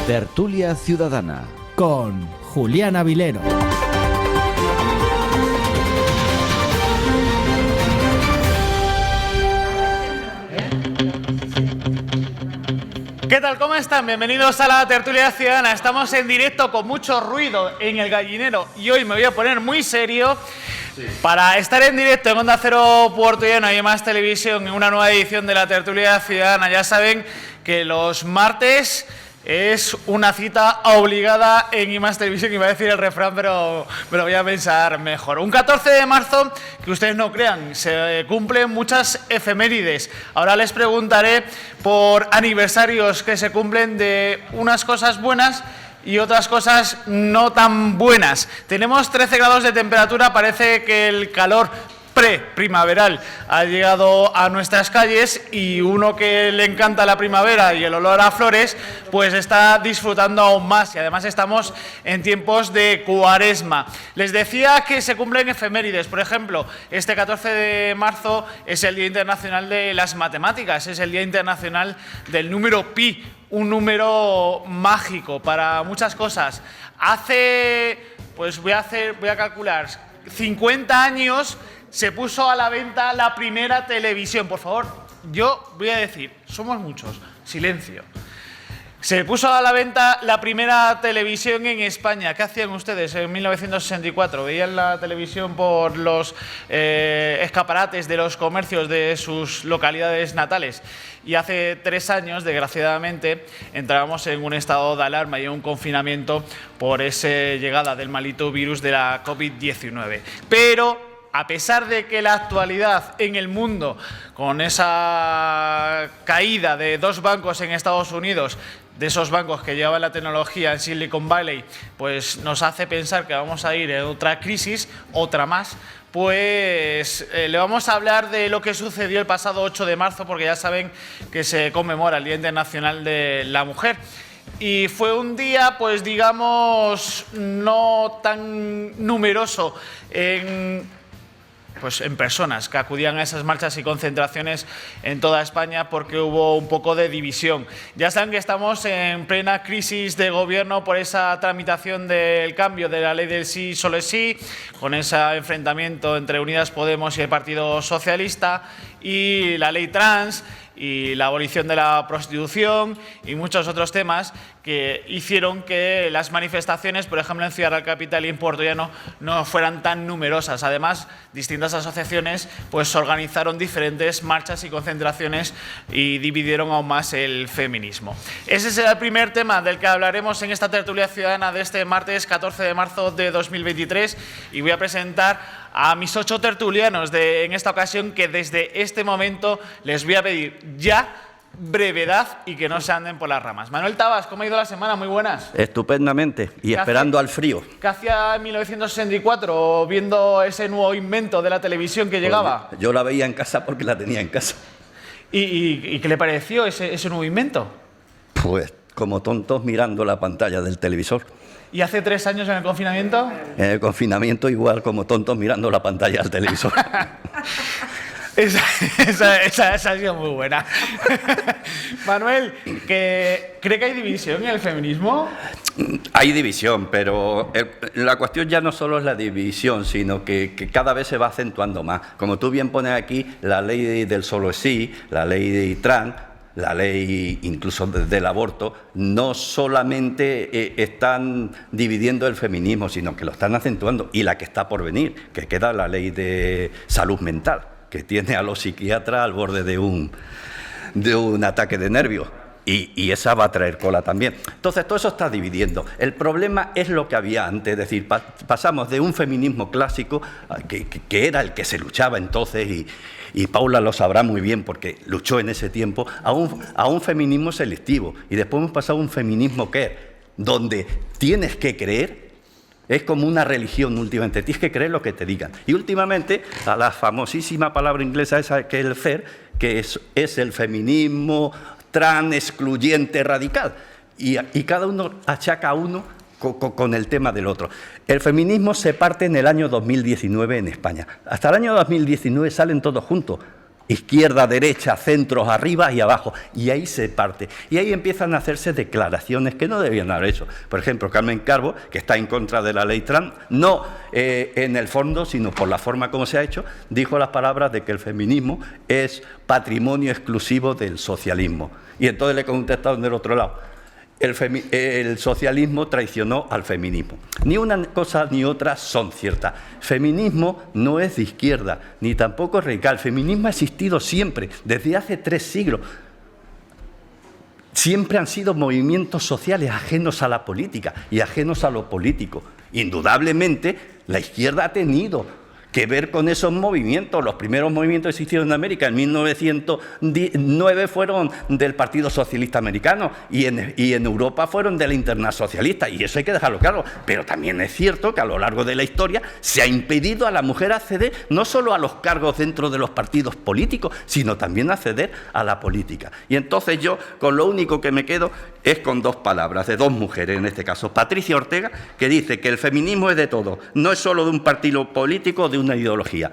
Tertulia Ciudadana con Julián Avilero. ¿Qué tal? ¿Cómo están? Bienvenidos a la Tertulia Ciudadana. Estamos en directo con mucho ruido en el Gallinero y hoy me voy a poner muy serio para estar en directo en Onda Cero Puerto Llano y Más Televisión en una nueva edición de la Tertulia Ciudadana. Ya saben que los martes es una cita obligada en IMAX Televisión. Iba a decir el refrán, pero me lo voy a pensar mejor. Un 14 de marzo, que ustedes no crean, se cumplen muchas efemérides. Ahora les preguntaré por aniversarios que se cumplen de unas cosas buenas y otras cosas no tan buenas. Tenemos 13 grados de temperatura, parece que el calor pre-primaveral ha llegado a nuestras calles y uno que le encanta la primavera y el olor a flores, pues está disfrutando aún más y además estamos en tiempos de cuaresma. Les decía que se cumplen efemérides, por ejemplo, este 14 de marzo es el Día Internacional de las Matemáticas, es el Día Internacional del número pi, un número mágico para muchas cosas. Hace, pues voy a calcular, 50 años se puso a la venta la primera televisión. Por favor, yo voy a decir, somos muchos, silencio. Se puso a la venta la primera televisión en España. ¿Qué hacían ustedes en 1964? ¿Veían la televisión por los escaparates de los comercios de sus localidades natales? Y hace 3 años, desgraciadamente, entrábamos en un estado de alarma y en un confinamiento por esa llegada del maldito virus de la COVID-19. Pero a pesar de que la actualidad en el mundo, con esa caída de 2 bancos en Estados Unidos, de esos bancos que llevaban la tecnología en Silicon Valley, pues nos hace pensar que vamos a ir en otra crisis, otra más, pues le vamos a hablar de lo que sucedió el pasado 8 de marzo, porque ya saben que se conmemora el Día Internacional de la Mujer. Y fue un día, pues digamos, no tan numeroso en personas que acudían a esas marchas y concentraciones en toda España porque hubo un poco de división. Ya saben que estamos en plena crisis de gobierno por esa tramitación del cambio de la ley del sí solo es sí, con ese enfrentamiento entre Unidas Podemos y el Partido Socialista, y la ley trans y la abolición de la prostitución y muchos otros temas que hicieron que las manifestaciones, por ejemplo en Ciudad Real Capital y en Puerto Llano, no fueran tan numerosas. Además, distintas asociaciones pues organizaron diferentes marchas y concentraciones y dividieron aún más el feminismo. Ese será el primer tema del que hablaremos en esta tertulia ciudadana de este martes 14 de marzo de 2023 y voy a presentar a mis 8 tertulianos en esta ocasión, que desde este momento les voy a pedir ya brevedad y que no se anden por las ramas. Manuel Tabas, ¿cómo ha ido la semana? Muy buenas. Estupendamente, y esperando al frío. ¿Qué hacía en 1964 viendo ese nuevo invento de la televisión que llegaba? Yo la veía en casa porque la tenía en casa. ¿Y qué le pareció ese nuevo invento? Pues como tontos mirando la pantalla del televisor. ¿Y hace 3 años en el confinamiento? En el confinamiento igual, como tontos mirando la pantalla del televisor. Esa ha sido muy buena. Manuel, ¿cree que hay división en el feminismo? Hay división, pero la cuestión ya no solo es la división, sino que cada vez se va acentuando más. Como tú bien pones aquí, la ley del solo es sí, la ley de trans, la ley incluso del aborto, no solamente están dividiendo el feminismo, sino que lo están acentuando. Y la que está por venir, que queda la ley de salud mental, que tiene a los psiquiatras al borde de un ataque de nervios. Y esa va a traer cola también. Entonces, todo eso está dividiendo. El problema es lo que había antes, es decir, pasamos de un feminismo clásico, que era el que se luchaba entonces, y Paula lo sabrá muy bien porque luchó en ese tiempo, a un feminismo selectivo. Y después hemos pasado a un feminismo donde tienes que creer. Es como una religión últimamente, tienes que creer lo que te digan. Y últimamente, a la famosísima palabra inglesa esa que es el FER, que es el feminismo trans excluyente radical. Y cada uno achaca a uno con el tema del otro. El feminismo se parte en el año 2019 en España. Hasta el año 2019 salen todos juntos. Izquierda, derecha, centros, arriba y abajo. Y ahí se parte. Y ahí empiezan a hacerse declaraciones que no debían haber hecho. Por ejemplo, Carmen Calvo, que está en contra de la ley trans, no en el fondo, sino por la forma como se ha hecho, dijo las palabras de que el feminismo es patrimonio exclusivo del socialismo. Y entonces le he contestado del otro lado. El socialismo traicionó al feminismo. Ni una cosa ni otra son ciertas. Feminismo no es de izquierda, ni tampoco es radical. El feminismo ha existido siempre, desde hace 3 siglos. Siempre han sido movimientos sociales ajenos a la política y ajenos a lo político. Indudablemente, la izquierda ha tenido que ver con esos movimientos. Los primeros movimientos que existieron en América en 1909 fueron del Partido Socialista Americano y en Europa fueron de la Internacionalista, y eso hay que dejarlo claro. Pero también es cierto que a lo largo de la historia se ha impedido a la mujer acceder no solo a los cargos dentro de los partidos políticos, sino también acceder a la política. Y entonces yo con lo único que me quedo es con 2 palabras de 2 mujeres, en este caso Patricia Ortega, que dice que el feminismo es de todo, no es solo de un partido político, de una ideología.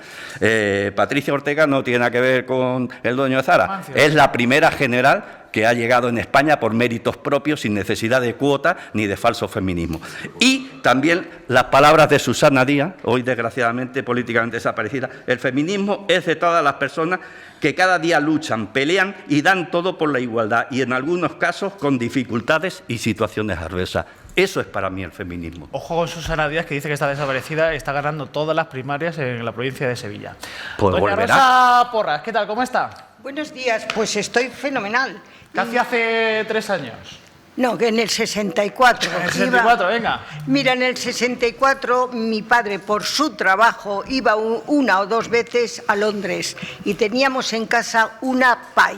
Patricia Ortega no tiene nada que ver con el dueño de Zara, es la primera general que ha llegado en España por méritos propios, sin necesidad de cuota ni de falso feminismo. Y también las palabras de Susana Díaz, hoy desgraciadamente políticamente desaparecida: el feminismo es de todas las personas que cada día luchan, pelean y dan todo por la igualdad, y en algunos casos con dificultades y situaciones adversas. Eso es para mí el feminismo. Ojo con Susana Díaz, que dice que está desaparecida, está ganando todas las primarias en la provincia de Sevilla. Pues Doña volverá. Rosa Porras, ¿qué tal? ¿Cómo está? Buenos días, pues estoy fenomenal. Casi hace 3 años. No, que en el 64. En el 64, venga. Mira, en el 64 mi padre, por su trabajo, iba 1 o 2 veces a Londres y teníamos en casa una PAI.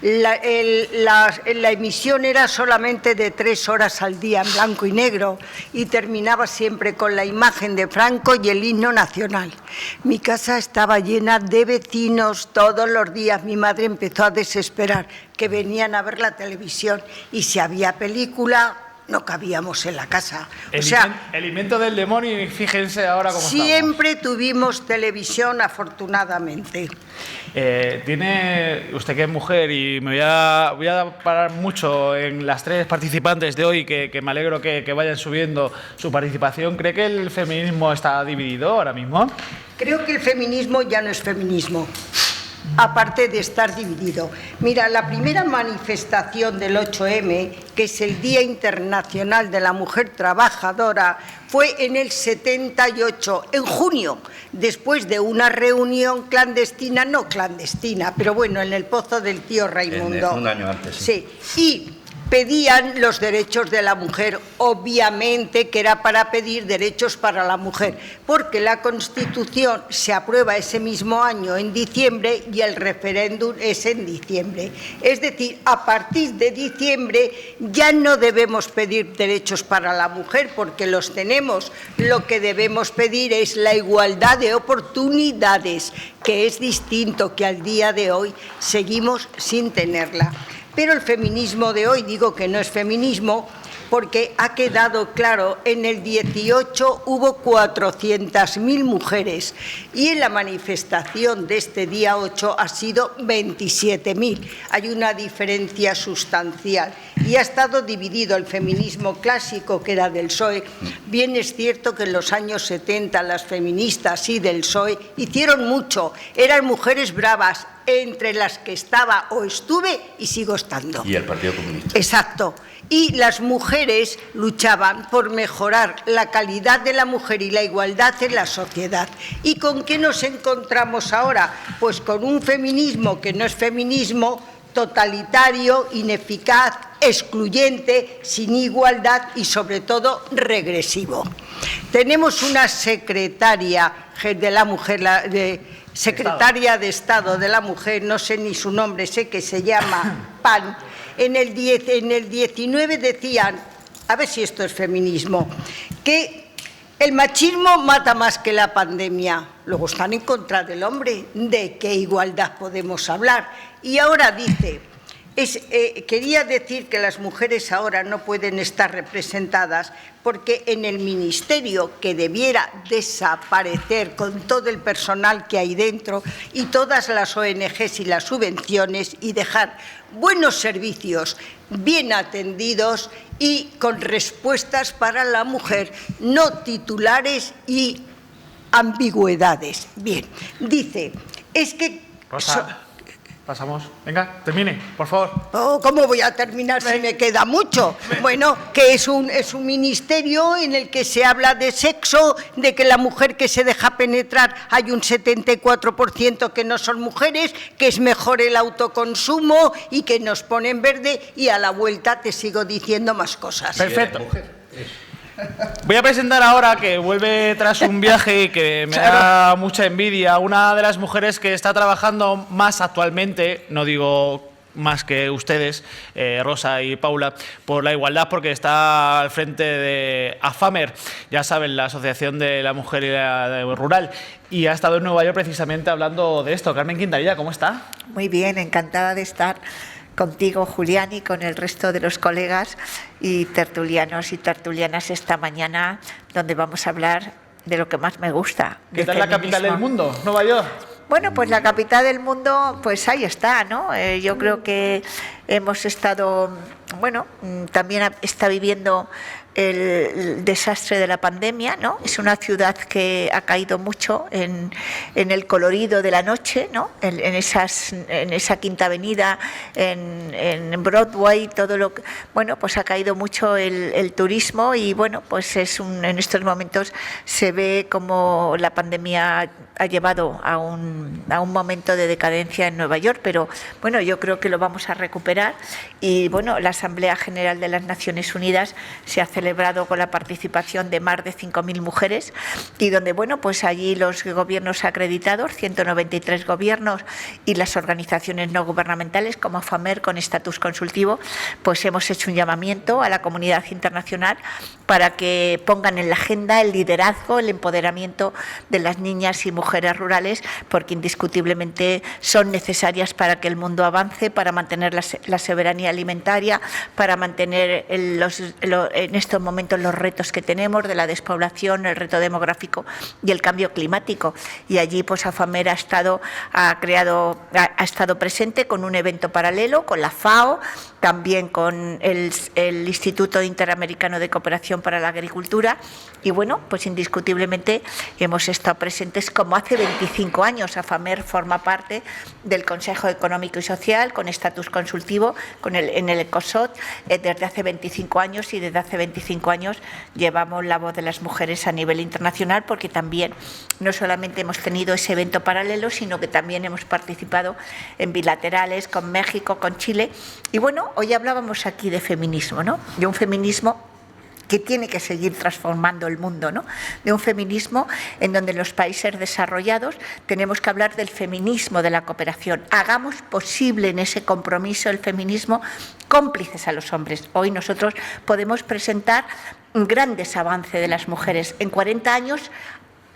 La emisión era solamente de 3 horas al día, en blanco y negro, y terminaba siempre con la imagen de Franco y el himno nacional. Mi casa estaba llena de vecinos todos los días. Mi madre empezó a desesperar, que venían a ver la televisión, y si había película no cabíamos en la casa. El invento del demonio, y fíjense ahora cómo siempre tuvimos televisión, afortunadamente. Tiene usted, que es mujer, y voy a parar mucho en las 3 participantes de hoy, que me alegro que vayan subiendo su participación. ¿Cree que el feminismo está dividido ahora mismo? Creo que el feminismo ya no es feminismo, aparte de estar dividido. Mira, la primera manifestación del 8M, que es el Día Internacional de la Mujer Trabajadora, fue en el 78, en junio, después de una reunión clandestina, no clandestina, pero bueno, en el Pozo del Tío Raimundo. Un año antes. Sí, y pedían los derechos de la mujer, obviamente que era para pedir derechos para la mujer, porque la Constitución se aprueba ese mismo año, en diciembre, y el referéndum es en diciembre. Es decir, a partir de diciembre ya no debemos pedir derechos para la mujer, porque los tenemos. Lo que debemos pedir es la igualdad de oportunidades, que es distinto, que al día de hoy seguimos sin tenerla. Pero el feminismo de hoy, digo que no es feminismo, porque ha quedado claro, en el 18 hubo 400.000 mujeres y en la manifestación de este día 8 ha sido 27.000. Hay una diferencia sustancial y ha estado dividido el feminismo clásico, que era del PSOE. Bien es cierto que en los años 70 las feministas y del PSOE hicieron mucho, eran mujeres bravas, entre las que estaba o estuve y sigo estando. Y el Partido Comunista. Exacto. Y las mujeres luchaban por mejorar la calidad de la mujer y la igualdad en la sociedad. ¿Y con qué nos encontramos ahora? Pues con un feminismo que no es feminismo, totalitario, ineficaz, excluyente, sin igualdad y sobre todo regresivo. Tenemos una secretaria de la mujer, secretaria de Estado de la Mujer, no sé ni su nombre, sé que se llama PAN. En el 19 decían, a ver si esto es feminismo, que el machismo mata más que la pandemia. Luego están en contra del hombre. ¿De qué igualdad podemos hablar? Y ahora dice Quería decir que las mujeres ahora no pueden estar representadas porque en el ministerio, que debiera desaparecer con todo el personal que hay dentro y todas las ONGs y las subvenciones, y dejar buenos servicios bien atendidos y con respuestas para la mujer, no titulares y ambigüedades. Bien, dice, es que... Rosa, pasamos. Venga, termine, por favor. Oh, ¿cómo voy a terminar si me queda mucho? Bueno, que es un ministerio en el que se habla de sexo, de que la mujer que se deja penetrar hay un 74% que no son mujeres, que es mejor el autoconsumo y que nos ponen verde, y a la vuelta te sigo diciendo más cosas. Perfecto. Voy a presentar ahora, que vuelve tras un viaje y que me da mucha envidia, una de las mujeres que está trabajando más actualmente, no digo más que ustedes, Rosa y Paula, por la igualdad, porque está al frente de AFAMER, ya saben, la Asociación de la Mujer y la Rural, y ha estado en Nueva York precisamente hablando de esto. Carmen Quintanilla, ¿cómo está? Muy bien, encantada de estar contigo, Julián, y con el resto de los colegas y tertulianos y tertulianas esta mañana, donde vamos a hablar de lo que más me gusta. ¿Qué tal la capital del mundo, Nueva York? Bueno, pues la capital del mundo, pues ahí está, ¿no? Yo creo que hemos estado, bueno, también está viviendo el desastre de la pandemia, ¿no? Es una ciudad que ha caído mucho en el colorido de la noche, ¿no? En esa Quinta Avenida, en Broadway, todo lo que, bueno, pues ha caído mucho el turismo, y bueno, pues en estos momentos se ve como la pandemia ha llevado a un momento de decadencia en Nueva York, pero bueno, yo creo que lo vamos a recuperar. Y bueno, la Asamblea General de las Naciones Unidas se ha celebrado con la participación de más de 5.000 mujeres, y donde, bueno, pues allí los gobiernos acreditados, 193 gobiernos, y las organizaciones no gubernamentales como AFAMER con estatus consultivo, pues hemos hecho un llamamiento a la comunidad internacional para que pongan en la agenda el liderazgo, el empoderamiento de las niñas y mujeres rurales, porque indiscutiblemente son necesarias para que el mundo avance, para mantener la soberanía alimentaria, para mantener en estos momentos los retos que tenemos de la despoblación, el reto demográfico y el cambio climático. Y allí pues AFAMER ha estado presente con un evento paralelo con la FAO, también con el Instituto Interamericano de Cooperación para la Agricultura, y bueno, pues indiscutiblemente hemos estado presentes como hace 25 años. AFAMER forma parte del Consejo Económico y Social con estatus consultivo en el ECOSOC desde hace 25 años, y desde hace 25 años llevamos la voz de las mujeres a nivel internacional, porque también no solamente hemos tenido ese evento paralelo, sino que también hemos participado en bilaterales con México, con Chile. Y bueno, hoy hablábamos aquí de feminismo, ¿no? De un feminismo que tiene que seguir transformando el mundo, ¿no? De un feminismo en donde los países desarrollados tenemos que hablar del feminismo de la cooperación. Hagamos posible en ese compromiso el feminismo cómplices a los hombres. Hoy nosotros podemos presentar grandes avances de las mujeres. En 40 años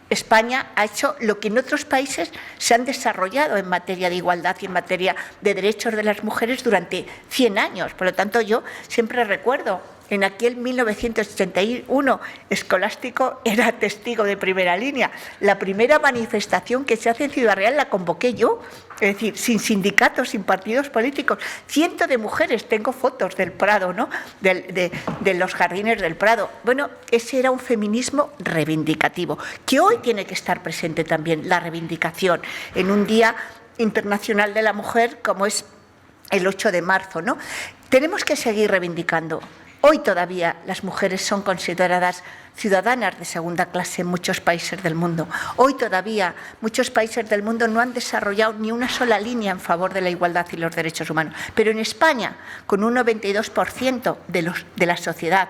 España ha hecho lo que en otros países se han desarrollado en materia de igualdad y en materia de derechos de las mujeres durante 100 años. Por lo tanto, yo siempre recuerdo, en aquel 1981, Escolástico era testigo de primera línea. La primera manifestación que se hace en Ciudad Real la convoqué yo, es decir, sin sindicatos, sin partidos políticos. Cientos de mujeres, tengo fotos del Prado, ¿no? De los jardines del Prado. Bueno, ese era un feminismo reivindicativo, que hoy tiene que estar presente también, la reivindicación, en un Día Internacional de la Mujer como es el 8 de marzo, ¿no? Tenemos que seguir reivindicando. Hoy todavía las mujeres son consideradas ciudadanas de segunda clase en muchos países del mundo. Hoy todavía muchos países del mundo no han desarrollado ni una sola línea en favor de la igualdad y los derechos humanos. Pero en España, con un 92% de la sociedad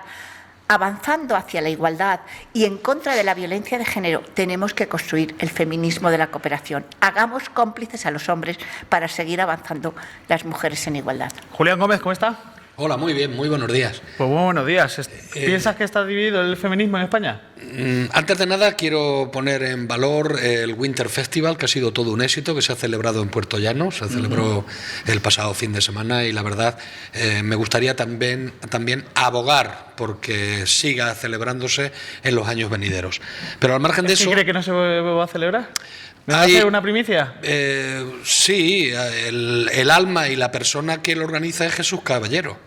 avanzando hacia la igualdad y en contra de la violencia de género, tenemos que construir el feminismo de la cooperación. Hagamos cómplices a los hombres para seguir avanzando las mujeres en igualdad. Julián Gómez, ¿cómo está? Hola, muy bien, muy buenos días. Pues muy buenos días. ¿Piensas que está dividido el feminismo en España? Antes de nada, quiero poner en valor el Winter Festival, que ha sido todo un éxito, que se ha celebrado en Puerto Llano, se celebró el pasado fin de semana y la verdad me gustaría también abogar porque siga celebrándose en los años venideros. Pero al margen de eso... ¿Qué cree que no se va a celebrar? ¿Me va a hacer una primicia? Sí, el alma y la persona que lo organiza es Jesús Caballero.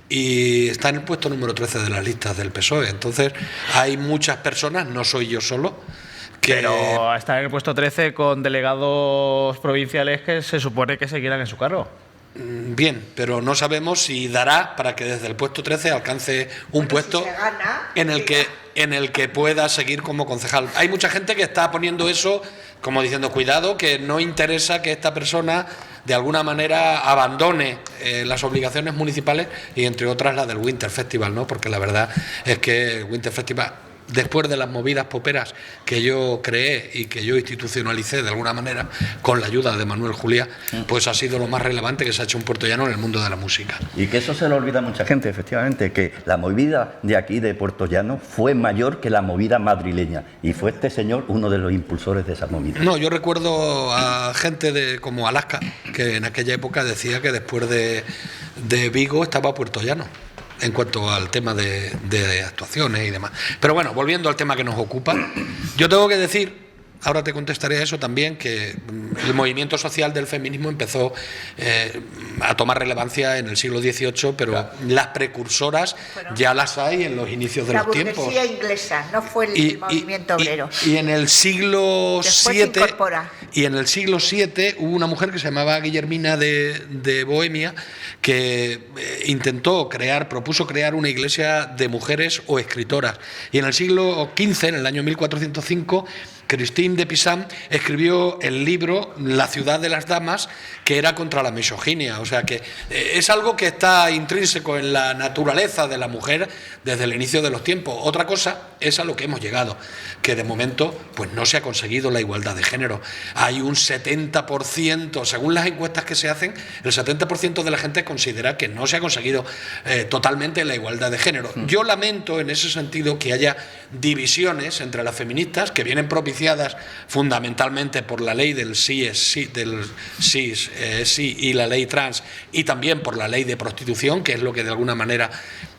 Y está en el puesto número 13 de las listas del PSOE. Entonces, hay muchas personas, no soy yo solo, que... Pero está en el puesto 13 con delegados provinciales que se supone que se quieran en su cargo. Bien, pero no sabemos si dará para que desde el puesto 13 alcance un puesto si se gana, en el que pueda seguir como concejal. Hay mucha gente que está poniendo eso como diciendo, cuidado, que no interesa que esta persona de alguna manera abandone las obligaciones municipales y entre otras la del Winter Festival, ¿no? Porque la verdad es que el Winter Festival, después de las movidas poperas que yo creé y que yo institucionalicé de alguna manera con la ayuda de Manuel Juliá, pues ha sido lo más relevante que se ha hecho en Puerto Llano en el mundo de la música. Y que eso se lo olvida a mucha gente, efectivamente, que la movida de aquí, de Puerto Llano, fue mayor que la movida madrileña. Y fue este señor uno de los impulsores de esa movida. No, yo recuerdo a gente como Alaska, que en aquella época decía que después de Vigo estaba Puerto Llano, en cuanto al tema de actuaciones y demás. Pero bueno, volviendo al tema que nos ocupa, yo tengo que decir, ahora te contestaré a eso también, que el movimiento social del feminismo empezó a tomar relevancia en el siglo XVIII, pero claro, las precursoras ya las hay en los inicios de los tiempos. La burguesía inglesa, no fue el movimiento obrero. Y en el siglo VII, y en el siglo VII hubo una mujer que se llamaba Guillermina de Bohemia, que propuso crear una iglesia de mujeres o escritoras. Y en el siglo XV, en el año 1405, Christine de Pizan escribió el libro La ciudad de las damas, que era contra la misoginia. O sea que es algo que está intrínseco en la naturaleza de la mujer desde el inicio de los tiempos. Otra cosa es a lo que hemos llegado, que de momento pues no se ha conseguido la igualdad de género. Hay un 70%, según las encuestas que se hacen, el 70% de la gente considera que no se ha conseguido totalmente la igualdad de género. Yo lamento en ese sentido que haya divisiones entre las feministas que vienen propiciadas fundamentalmente por la ley del sí y la ley trans, y también por la ley de prostitución, que es lo que de alguna manera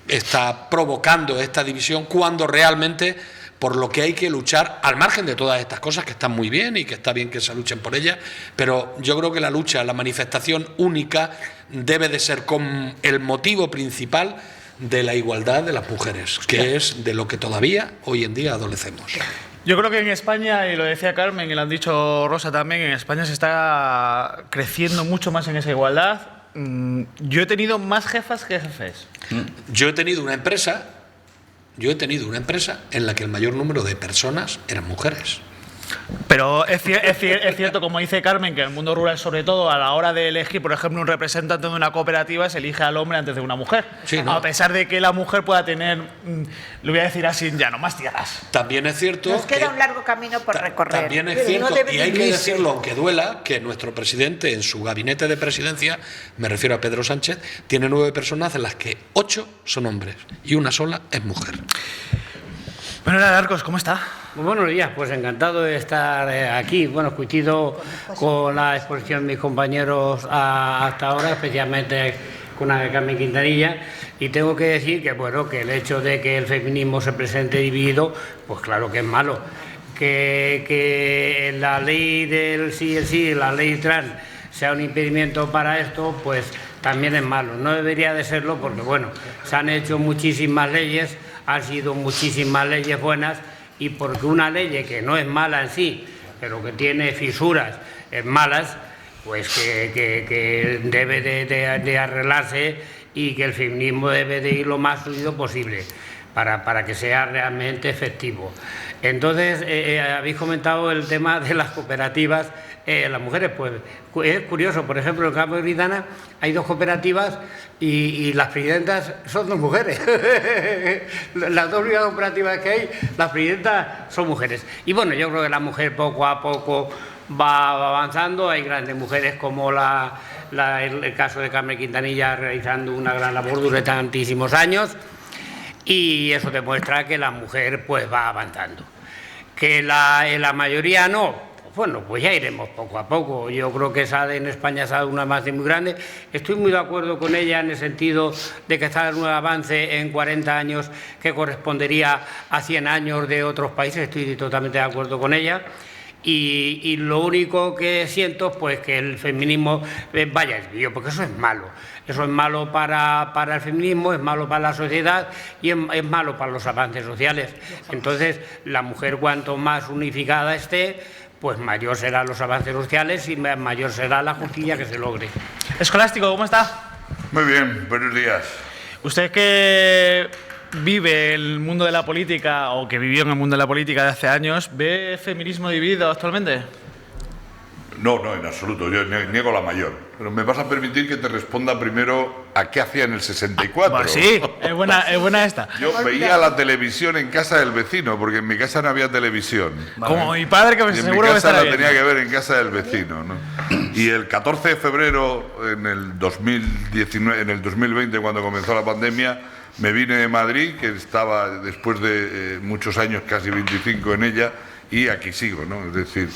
está provocando esta división, cuando realmente por lo que hay que luchar, al margen de todas estas cosas que están muy bien y que está bien que se luchen por ellas, pero yo creo que la lucha, la manifestación única debe de ser con el motivo principal de la igualdad de las mujeres, que es de lo que todavía hoy en día adolecemos. Yo creo que en España, y lo decía Carmen y lo han dicho Rosa también, en España se está creciendo mucho más en esa igualdad. Yo he tenido más jefas que jefes. Yo he tenido una empresa en la que el mayor número de personas eran mujeres. Pero es cierto, como dice Carmen, que en el mundo rural, sobre todo, a la hora de elegir, por ejemplo, un representante de una cooperativa, se elige al hombre antes de una mujer. Sí, ¿no? A pesar de que la mujer pueda tener, lo voy a decir así, ya no más tierras. También es cierto. Nos queda un largo camino por recorrer. También es cierto, y hay que decirlo, aunque duela, que nuestro presidente, en su gabinete de presidencia, me refiero a Pedro Sánchez, tiene 9 personas, de las que 8 son hombres y una sola es mujer. Bueno, Arcos, ¿cómo está? Muy buenos días, pues encantado de estar aquí. Bueno, coincido con la exposición de mis compañeros hasta ahora, especialmente con la de Carmen Quintanilla, y tengo que decir que, bueno, que el hecho de que el feminismo se presente dividido, pues claro que es malo. Que la ley del sí, la ley trans, sea un impedimento para esto, pues también es malo. No debería de serlo porque, bueno, se han hecho muchísimas leyes, han sido muchísimas leyes buenas, y porque una ley que no es mala en sí, pero que tiene fisuras malas, pues que debe de arreglarse, y que el feminismo debe de ir lo más fluido posible para que sea realmente efectivo. Entonces, habéis comentado el tema de las cooperativas, las mujeres, pues es curioso, por ejemplo, en el campo de Gritana hay 2 cooperativas y las presidentas son 2 mujeres. Las 2 únicas cooperativas que hay, las presidentas son mujeres. Y bueno, yo creo que la mujer poco a poco va avanzando. Hay grandes mujeres como la el caso de Carmen Quintanilla realizando una gran labor durante tantísimos años, y eso demuestra que la mujer pues va avanzando. Que la mayoría no, bueno, pues ya iremos poco a poco. Yo creo que en España se ha dado un avance muy grande. Estoy muy de acuerdo con ella en el sentido de que está dando un avance en 40 años que correspondería a 100 años de otros países. Estoy totalmente de acuerdo con ella. Y lo único que siento, pues que el feminismo vaya desvío, porque eso es malo. Eso es malo para el feminismo, es malo para la sociedad y es malo para los avances sociales. Entonces, la mujer cuanto más unificada esté, pues mayor serán los avances sociales y mayor será la justicia que se logre. Escolástico, ¿cómo está? Muy bien, buenos días. Usted que vive el mundo de la política, o que vivió en el mundo de la política de hace años, ¿ve el feminismo dividido actualmente? No, en absoluto, yo niego la mayor. Pero me vas a permitir que te responda primero a qué hacía en el 64. Pues sí, es buena esta. Yo veía la televisión en casa del vecino, porque en mi casa no había televisión. Como mi padre, que me Y en seguro mi que casa estará la bien. tenía que ver en casa del vecino, ¿no? Y el 14 de febrero, en el 2020, cuando comenzó la pandemia, me vine de Madrid, que estaba después de muchos años, casi 25 en ella, y aquí sigo, ¿no? Es decir,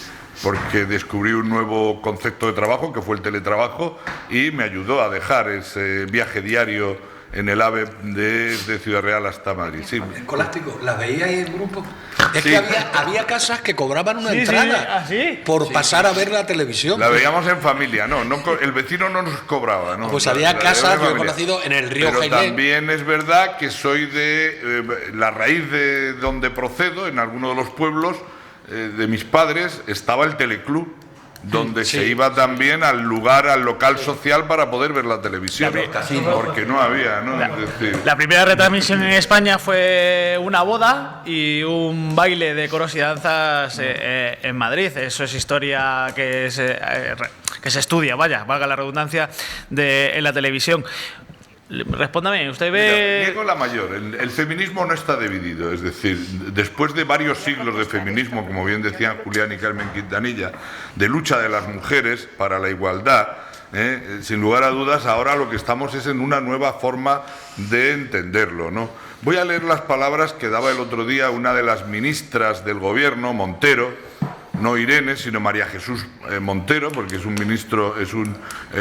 porque descubrí un nuevo concepto de trabajo, que fue el teletrabajo, y me ayudó a dejar ese viaje diario en el AVE de Ciudad Real hasta Madrid. Sí. Escolástico, ¿la veía ahí en grupo? Es Sí. que había casas que cobraban una Sí, sí, entrada ¿ah, sí? por pasar a ver la televisión. La veíamos en familia, no, el vecino no nos cobraba, ¿no? Pues había La casas, veíamos en yo he familia. conocido en el río Pero Jailén. también es verdad que soy de la raíz de donde procedo, en alguno de los pueblos de mis padres, estaba el teleclub, donde Sí. se iba también al local social para poder ver la televisión, porque no había, ¿no? Es decir, La primera retransmisión en España fue una boda y un baile de coros y danzas en Madrid. Eso es historia que se estudia, vaya, valga la redundancia, en la televisión. Respóndame, ¿usted ve...? mira, niego la mayor. El feminismo no está dividido. Es decir, después de varios siglos de feminismo, como bien decían Julián y Carmen Quintanilla, de lucha de las mujeres para la igualdad, sin lugar a dudas, ahora lo que estamos es en una nueva forma de entenderlo, ¿no? Voy a leer las palabras que daba el otro día una de las ministras del gobierno, Montero, no Irene, sino María Jesús Montero, porque es un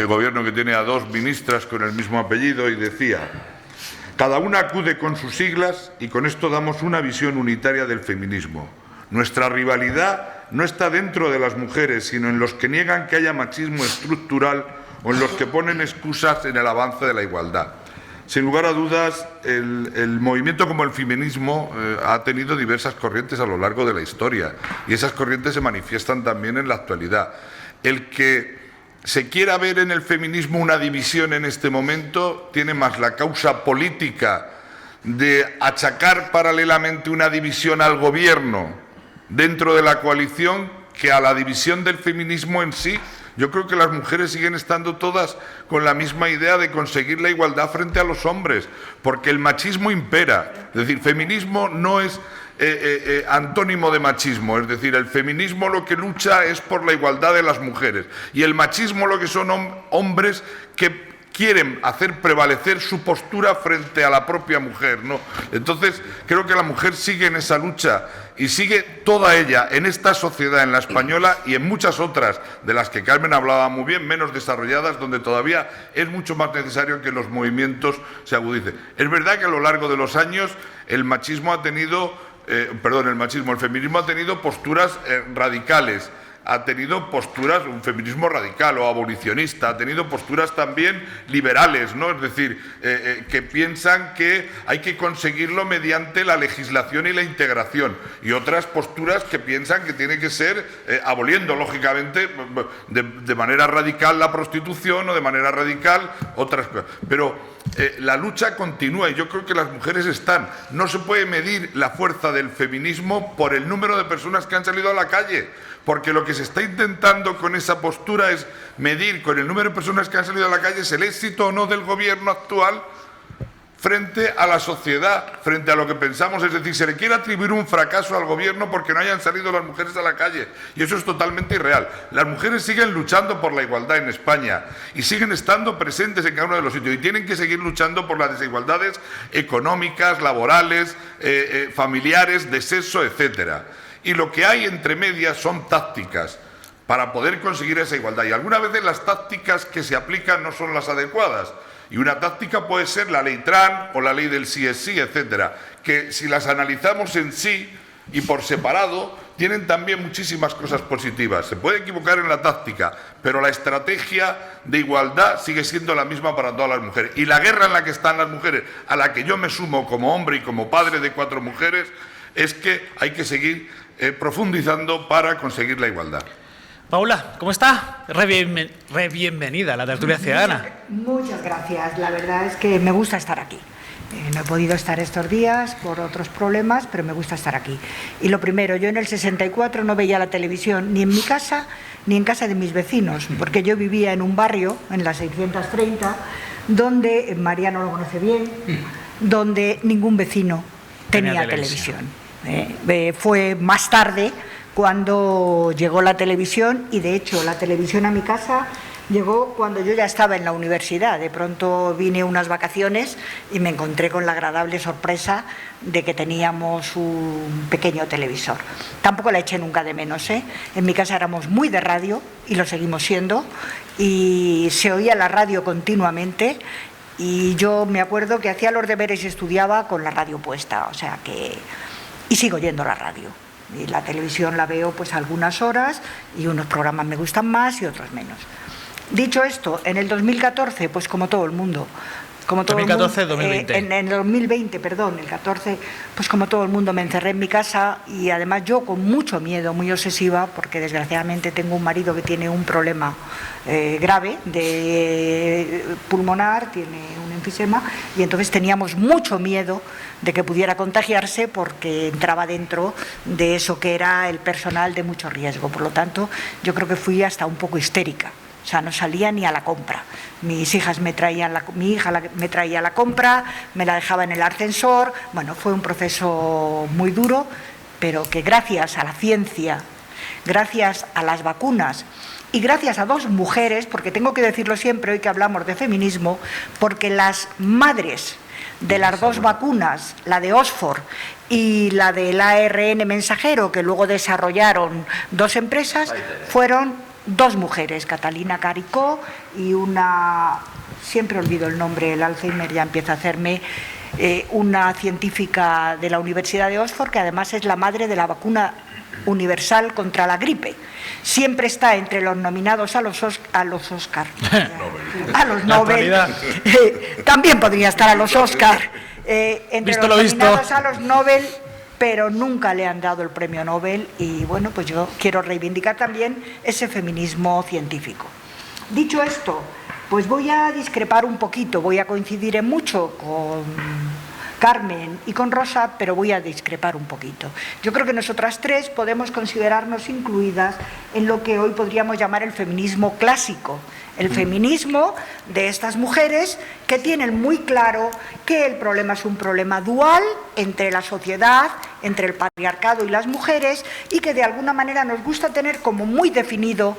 gobierno que tiene a dos ministras con el mismo apellido, y decía: cada una acude con sus siglas y con esto damos una visión unitaria del feminismo. Nuestra rivalidad no está dentro de las mujeres, sino en los que niegan que haya machismo estructural o en los que ponen excusas en el avance de la igualdad. Sin lugar a dudas, el movimiento como el feminismo ha tenido diversas corrientes a lo largo de la historia, y esas corrientes se manifiestan también en la actualidad. El que se quiera ver en el feminismo una división en este momento tiene más la causa política de achacar paralelamente una división al gobierno dentro de la coalición que a la división del feminismo en sí. Yo creo que las mujeres siguen estando todas con la misma idea de conseguir la igualdad frente a los hombres, porque el machismo impera. Es decir, feminismo no es antónimo de machismo, es decir, el feminismo lo que lucha es por la igualdad de las mujeres, y el machismo lo que son hombres que quieren hacer prevalecer su postura frente a la propia mujer, ¿no? Entonces, creo que la mujer sigue en esa lucha, y sigue toda ella en esta sociedad, en la española y en muchas otras de las que Carmen hablaba muy bien, menos desarrolladas, donde todavía es mucho más necesario que los movimientos se agudicen. Es verdad que a lo largo de los años el feminismo ha tenido posturas radicales. Ha tenido posturas, un feminismo radical o abolicionista, ha tenido posturas también liberales, ¿no? Es decir, que piensan que hay que conseguirlo mediante la legislación y la integración, y otras posturas que piensan que tiene que ser aboliendo, lógicamente, de manera radical la prostitución, o de manera radical otras cosas. Pero la lucha continúa, y yo creo que las mujeres no se puede medir la fuerza del feminismo por el número de personas que han salido a la calle, porque lo que se está intentando con esa postura es medir con el número de personas que han salido a la calle el éxito o no del gobierno actual frente a la sociedad, frente a lo que pensamos. Es decir, se le quiere atribuir un fracaso al gobierno porque no hayan salido las mujeres a la calle, y eso es totalmente irreal. Las mujeres siguen luchando por la igualdad en España y siguen estando presentes en cada uno de los sitios, y tienen que seguir luchando por las desigualdades económicas, laborales, familiares, de sexo, etcétera. Y lo que hay entre medias son tácticas para poder conseguir esa igualdad, y algunas veces las tácticas que se aplican no son las adecuadas. Y una táctica puede ser la ley Trump o la ley del sí es sí, etcétera, que si las analizamos en sí y por separado, tienen también muchísimas cosas positivas. Se puede equivocar en la táctica, pero la estrategia de igualdad sigue siendo la misma para todas las mujeres. Y la guerra en la que están las mujeres, a la que yo me sumo como hombre y como padre de 4 mujeres, es que hay que seguir profundizando para conseguir la igualdad. Paula, ¿cómo está? Bienvenida a la tertulia ciudadana. Muchas gracias. La verdad es que me gusta estar aquí. No he podido estar estos días por otros problemas, pero me gusta estar aquí. Y lo primero, yo en el 64 no veía la televisión ni en mi casa ni en casa de mis vecinos, porque yo vivía en un barrio, en la 630, donde, Mariano lo conoce bien, donde ningún vecino tenía televisión. Fue más tarde cuando llegó la televisión, y de hecho la televisión a mi casa llegó cuando yo ya estaba en la universidad. De pronto vine unas vacaciones y me encontré con la agradable sorpresa de que teníamos un pequeño televisor. Tampoco la eché nunca de menos, ¿eh? En mi casa éramos muy de radio y lo seguimos siendo, y se oía la radio continuamente, y yo me acuerdo que hacía los deberes y estudiaba con la radio puesta, o sea que... y sigo oyendo la radio. Y la televisión la veo pues algunas horas, y unos programas me gustan más y otros menos. Dicho esto, en el 2014, pues como todo el mundo, 2014-2020. En el 2020, perdón, el 14, pues como todo el mundo me encerré en mi casa, y además yo con mucho miedo, muy obsesiva, porque desgraciadamente tengo un marido que tiene un problema grave de pulmonar, tiene un enfisema, y entonces teníamos mucho miedo de que pudiera contagiarse, porque entraba dentro de eso que era el personal de mucho riesgo. Por lo tanto, yo creo que fui hasta un poco histérica. O sea, no salía ni a la compra. Mis hijas me traían mi hija me traía la compra, me la dejaba en el ascensor. Bueno, fue un proceso muy duro, pero que gracias a la ciencia, gracias a las vacunas y gracias a 2 mujeres, porque tengo que decirlo siempre hoy que hablamos de feminismo, porque las madres de las 2 vacunas, la de Oxford y la del ARN mensajero, que luego desarrollaron 2 empresas, fueron 2 mujeres, Catalina Caricó y una, siempre olvido el nombre, el Alzheimer ya empieza a hacerme, una científica de la Universidad de Oxford, que además es la madre de la vacuna universal contra la gripe. Siempre está entre los nominados a los Oscar, a los Nobel, también podría estar a los Oscar, entre los nominados a los Nobel, pero nunca le han dado el premio Nobel, y bueno, pues yo quiero reivindicar también ese feminismo científico. Dicho esto, pues voy a discrepar un poquito, voy a coincidir en mucho con Carmen y con Rosa, pero voy a discrepar un poquito. Yo creo que nosotras 3 podemos considerarnos incluidas en lo que hoy podríamos llamar el feminismo clásico, el feminismo de estas mujeres que tienen muy claro que el problema es un problema dual entre la sociedad, entre el patriarcado y las mujeres, y que de alguna manera nos gusta tener como muy definido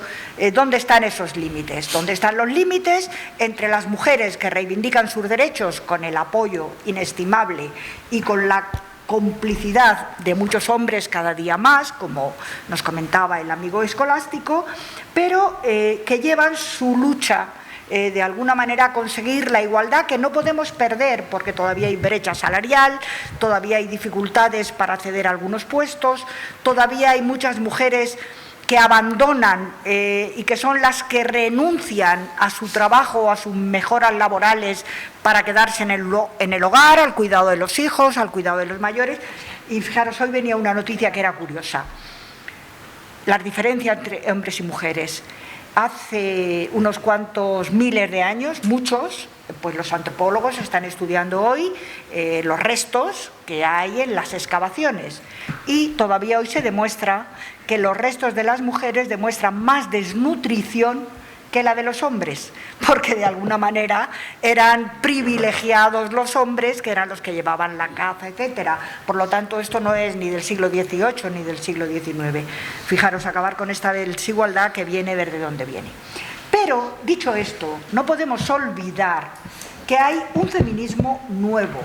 dónde están esos límites, dónde están los límites entre las mujeres que reivindican sus derechos con el apoyo inestimable y con la complicidad de muchos hombres cada día más, como nos comentaba el amigo escolástico, pero que llevan su lucha de alguna manera a conseguir la igualdad, que no podemos perder, porque todavía hay brecha salarial, todavía hay dificultades para acceder a algunos puestos, todavía hay muchas mujeres que abandonan y que son las que renuncian a su trabajo, a sus mejoras laborales para quedarse en el hogar, al cuidado de los hijos, al cuidado de los mayores. Y fijaros, hoy venía una noticia que era curiosa. Las diferencias entre hombres y mujeres. Hace unos cuantos miles de años, muchos, pues los antropólogos están estudiando hoy los restos que hay en las excavaciones, y todavía hoy se demuestra que los restos de las mujeres demuestran más desnutrición que la de los hombres, porque de alguna manera eran privilegiados los hombres, que eran los que llevaban la caza, etcétera. Por lo tanto, esto no es ni del siglo XVIII ni del siglo XIX. Fijaros, acabar con esta desigualdad que viene ver de dónde viene. Pero, dicho esto, no podemos olvidar que hay un feminismo nuevo,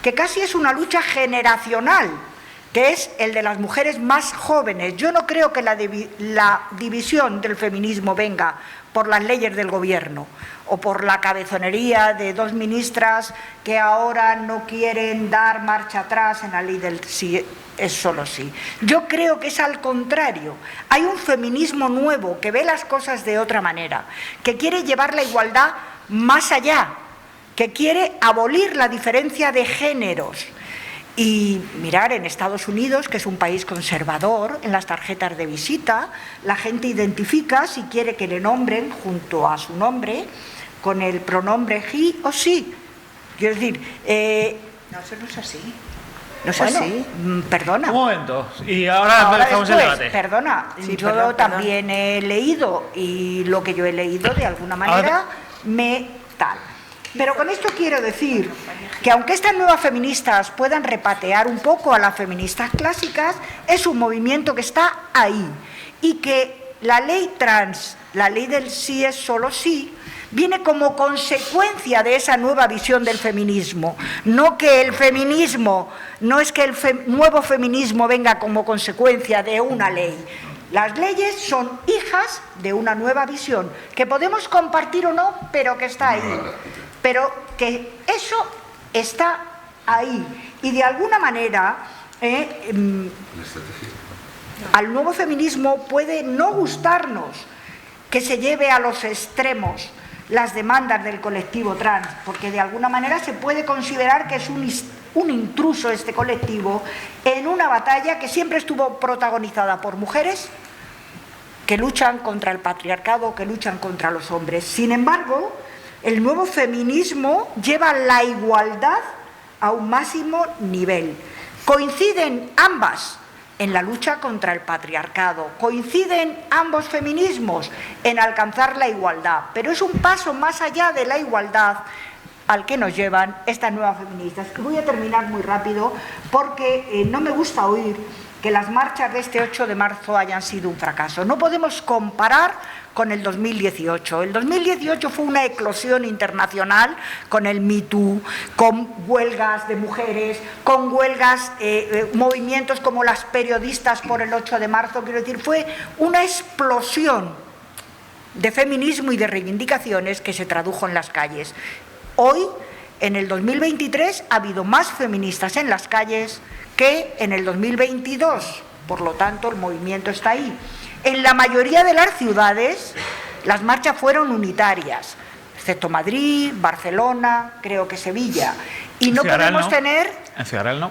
que casi es una lucha generacional, que es el de las mujeres más jóvenes. Yo no creo que la división del feminismo venga por las leyes del gobierno o por la cabezonería de dos ministras que ahora no quieren dar marcha atrás en la ley del sí es solo sí. Yo creo que es al contrario. Hay un feminismo nuevo que ve las cosas de otra manera, que quiere llevar la igualdad más allá, que quiere abolir la diferencia de géneros. Y mirar en Estados Unidos, que es un país conservador, en las tarjetas de visita, la gente identifica si quiere que le nombren junto a su nombre con el pronombre he o she. Quiero decir, no, eso no es así. No es así. Perdona. Un momento. Y ahora empezamos el debate. Perdona, sí, yo también he leído y lo que yo he leído de alguna manera me tal. Pero con esto quiero decir que aunque estas nuevas feministas puedan repatear un poco a las feministas clásicas, es un movimiento que está ahí y que la ley trans, la ley del sí es solo sí, viene como consecuencia de esa nueva visión del feminismo. No que el feminismo, no es que el nuevo feminismo venga como consecuencia de una ley. Las leyes son hijas de una nueva visión, que podemos compartir o no, pero que está ahí. Pero que eso está ahí. Y de alguna manera, al nuevo feminismo puede no gustarnos que se lleve a los extremos las demandas del colectivo trans, porque de alguna manera se puede considerar que es un intruso este colectivo en una batalla que siempre estuvo protagonizada por mujeres que luchan contra el patriarcado, que luchan contra los hombres. Sin embargo, el nuevo feminismo lleva la igualdad a un máximo nivel. Coinciden ambas en la lucha contra el patriarcado, coinciden ambos feminismos en alcanzar la igualdad, pero es un paso más allá de la igualdad al que nos llevan estas nuevas feministas. Voy a terminar muy rápido porque no me gusta oír que las marchas de este 8 de marzo hayan sido un fracaso. No podemos comparar con el 2018. El 2018 fue una eclosión internacional con el Me Too, con huelgas de mujeres, con huelgas, movimientos como las periodistas por el 8 de marzo. Quiero decir, fue una explosión de feminismo y de reivindicaciones que se tradujo en las calles. Hoy, en el 2023, ha habido más feministas en las calles que en el 2022. Por lo tanto, el movimiento está ahí. En la mayoría de las ciudades, las marchas fueron unitarias, excepto Madrid, Barcelona, creo que Sevilla. Y no podemos tener... En Ciudad Real no.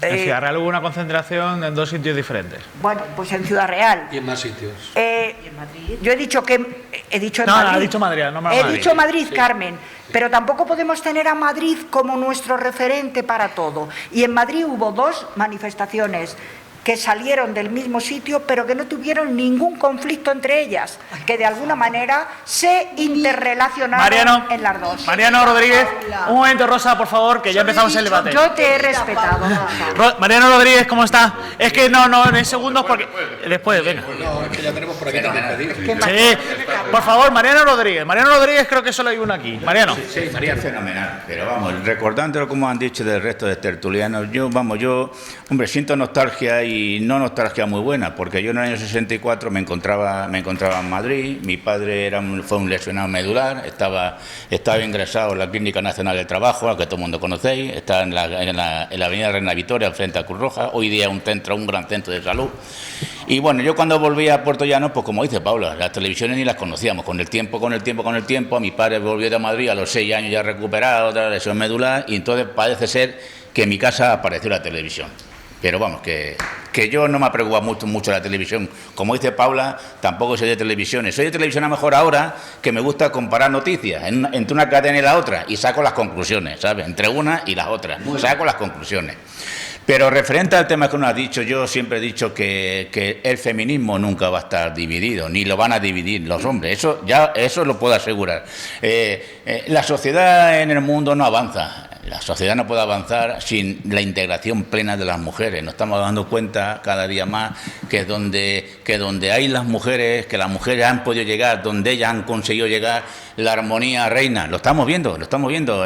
En Ciudad Real hubo una concentración en dos sitios diferentes. Bueno, pues en Ciudad Real. Y en más sitios. ¿Y en Madrid? Yo he dicho que... He dicho en no, Madrid. No, ha dicho Madrid, no me He dicho Madrid, Carmen. Pero tampoco podemos tener a Madrid como nuestro referente para todo. Y en Madrid hubo dos manifestaciones que salieron del mismo sitio, pero que no tuvieron ningún conflicto entre ellas, que de alguna manera se interrelacionaron en las dos. Mariano Rodríguez, un momento, Rosa, por favor, que ya empezamos el debate. Yo te he respetado, Rosa. Mariano Rodríguez, ¿cómo está? Es que no, en segundos, porque... Después, venga. No, es que ya tenemos por aquí también pedido. Sí, por favor, Mariano Rodríguez. Mariano Rodríguez, creo que solo hay uno aquí. Mariano. Sí, Mariano. Fenomenal, pero vamos, recordándolo como han dicho del resto de tertulianos, yo, hombre, siento nostalgia y no nostalgia muy buena, porque yo en el año 64 me encontraba en Madrid, mi padre fue un lesionado medular, estaba ingresado en la Clínica Nacional del Trabajo, a que todo el mundo conocéis, está en la avenida Reina Victoria, frente a Cruz Roja, hoy día un gran centro de salud. Y bueno, yo cuando volví a Puerto Llano, pues como dice Paula, las televisiones ni las conocíamos, con el tiempo, a mi padre volvió de Madrid a los 6 años ya recuperado, otra lesión medular, y entonces parece ser que en mi casa apareció la televisión. Pero vamos, que yo no me preocupa mucho la televisión. Como dice Paula, tampoco soy de televisiones. Soy de televisión a lo mejor ahora que me gusta comparar noticias entre una cadena y la otra y saco las conclusiones, ¿sabes? Entre una y la otra, saco las conclusiones. Pero referente al tema que uno ha dicho, yo siempre he dicho que el feminismo nunca va a estar dividido, ni lo van a dividir los hombres, eso lo puedo asegurar. La sociedad en el mundo no avanza. La sociedad no puede avanzar sin la integración plena de las mujeres. Nos estamos dando cuenta cada día más que donde hay las mujeres, que las mujeres han podido llegar, donde ellas han conseguido llegar, la armonía reina. Lo estamos viendo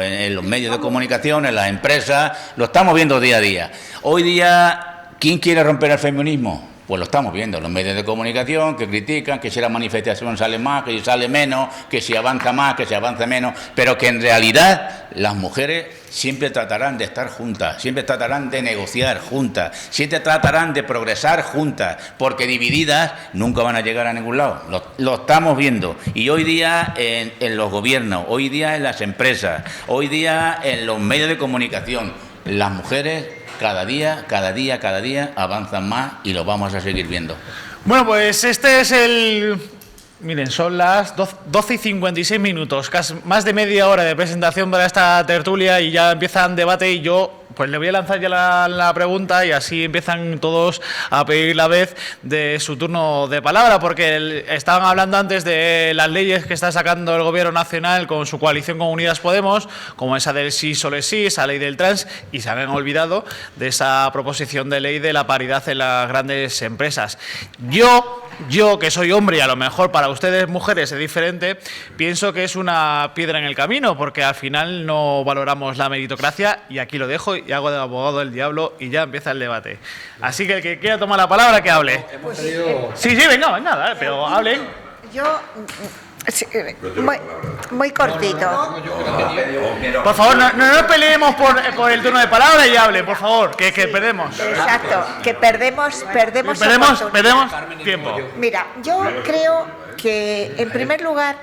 en los medios de comunicación, en las empresas, lo estamos viendo día a día. Hoy día, ¿quién quiere romper el feminismo? Pues lo estamos viendo en los medios de comunicación, que critican que si la manifestación sale más, que si sale menos, que si avanza más, que si avanza menos, pero que en realidad las mujeres siempre tratarán de estar juntas, siempre tratarán de negociar juntas, siempre tratarán de progresar juntas, porque divididas nunca van a llegar a ningún lado. Lo estamos viendo. Y hoy día en los gobiernos, hoy día en las empresas, hoy día en los medios de comunicación, las mujeres cada día avanzan más y lo vamos a seguir viendo. Bueno, pues este es el... Miren, son las 12 y 56 minutos, casi más de media hora de presentación para esta tertulia y ya empieza el debate y yo pues le voy a lanzar ya la pregunta y así empiezan todos a pedir la vez de su turno de palabra, porque estaban hablando antes de las leyes que está sacando el Gobierno Nacional con su coalición con Unidas Podemos, como esa del sí solo es sí, esa ley del trans, y se habían olvidado de esa proposición de ley de la paridad en las grandes empresas. Yo, que soy hombre y a lo mejor para ustedes mujeres es diferente, pienso que es una piedra en el camino porque al final no valoramos la meritocracia y aquí lo dejo y hago de abogado del diablo y ya empieza el debate. Así que el que quiera tomar la palabra, que hable. Sí, venga, pero hablen. Yo... Muy cortito. Por favor, no nos peleemos por el turno de palabra y hable, por favor, que perdemos. Exacto, que perdemos tiempo. Mira, yo creo que en primer lugar,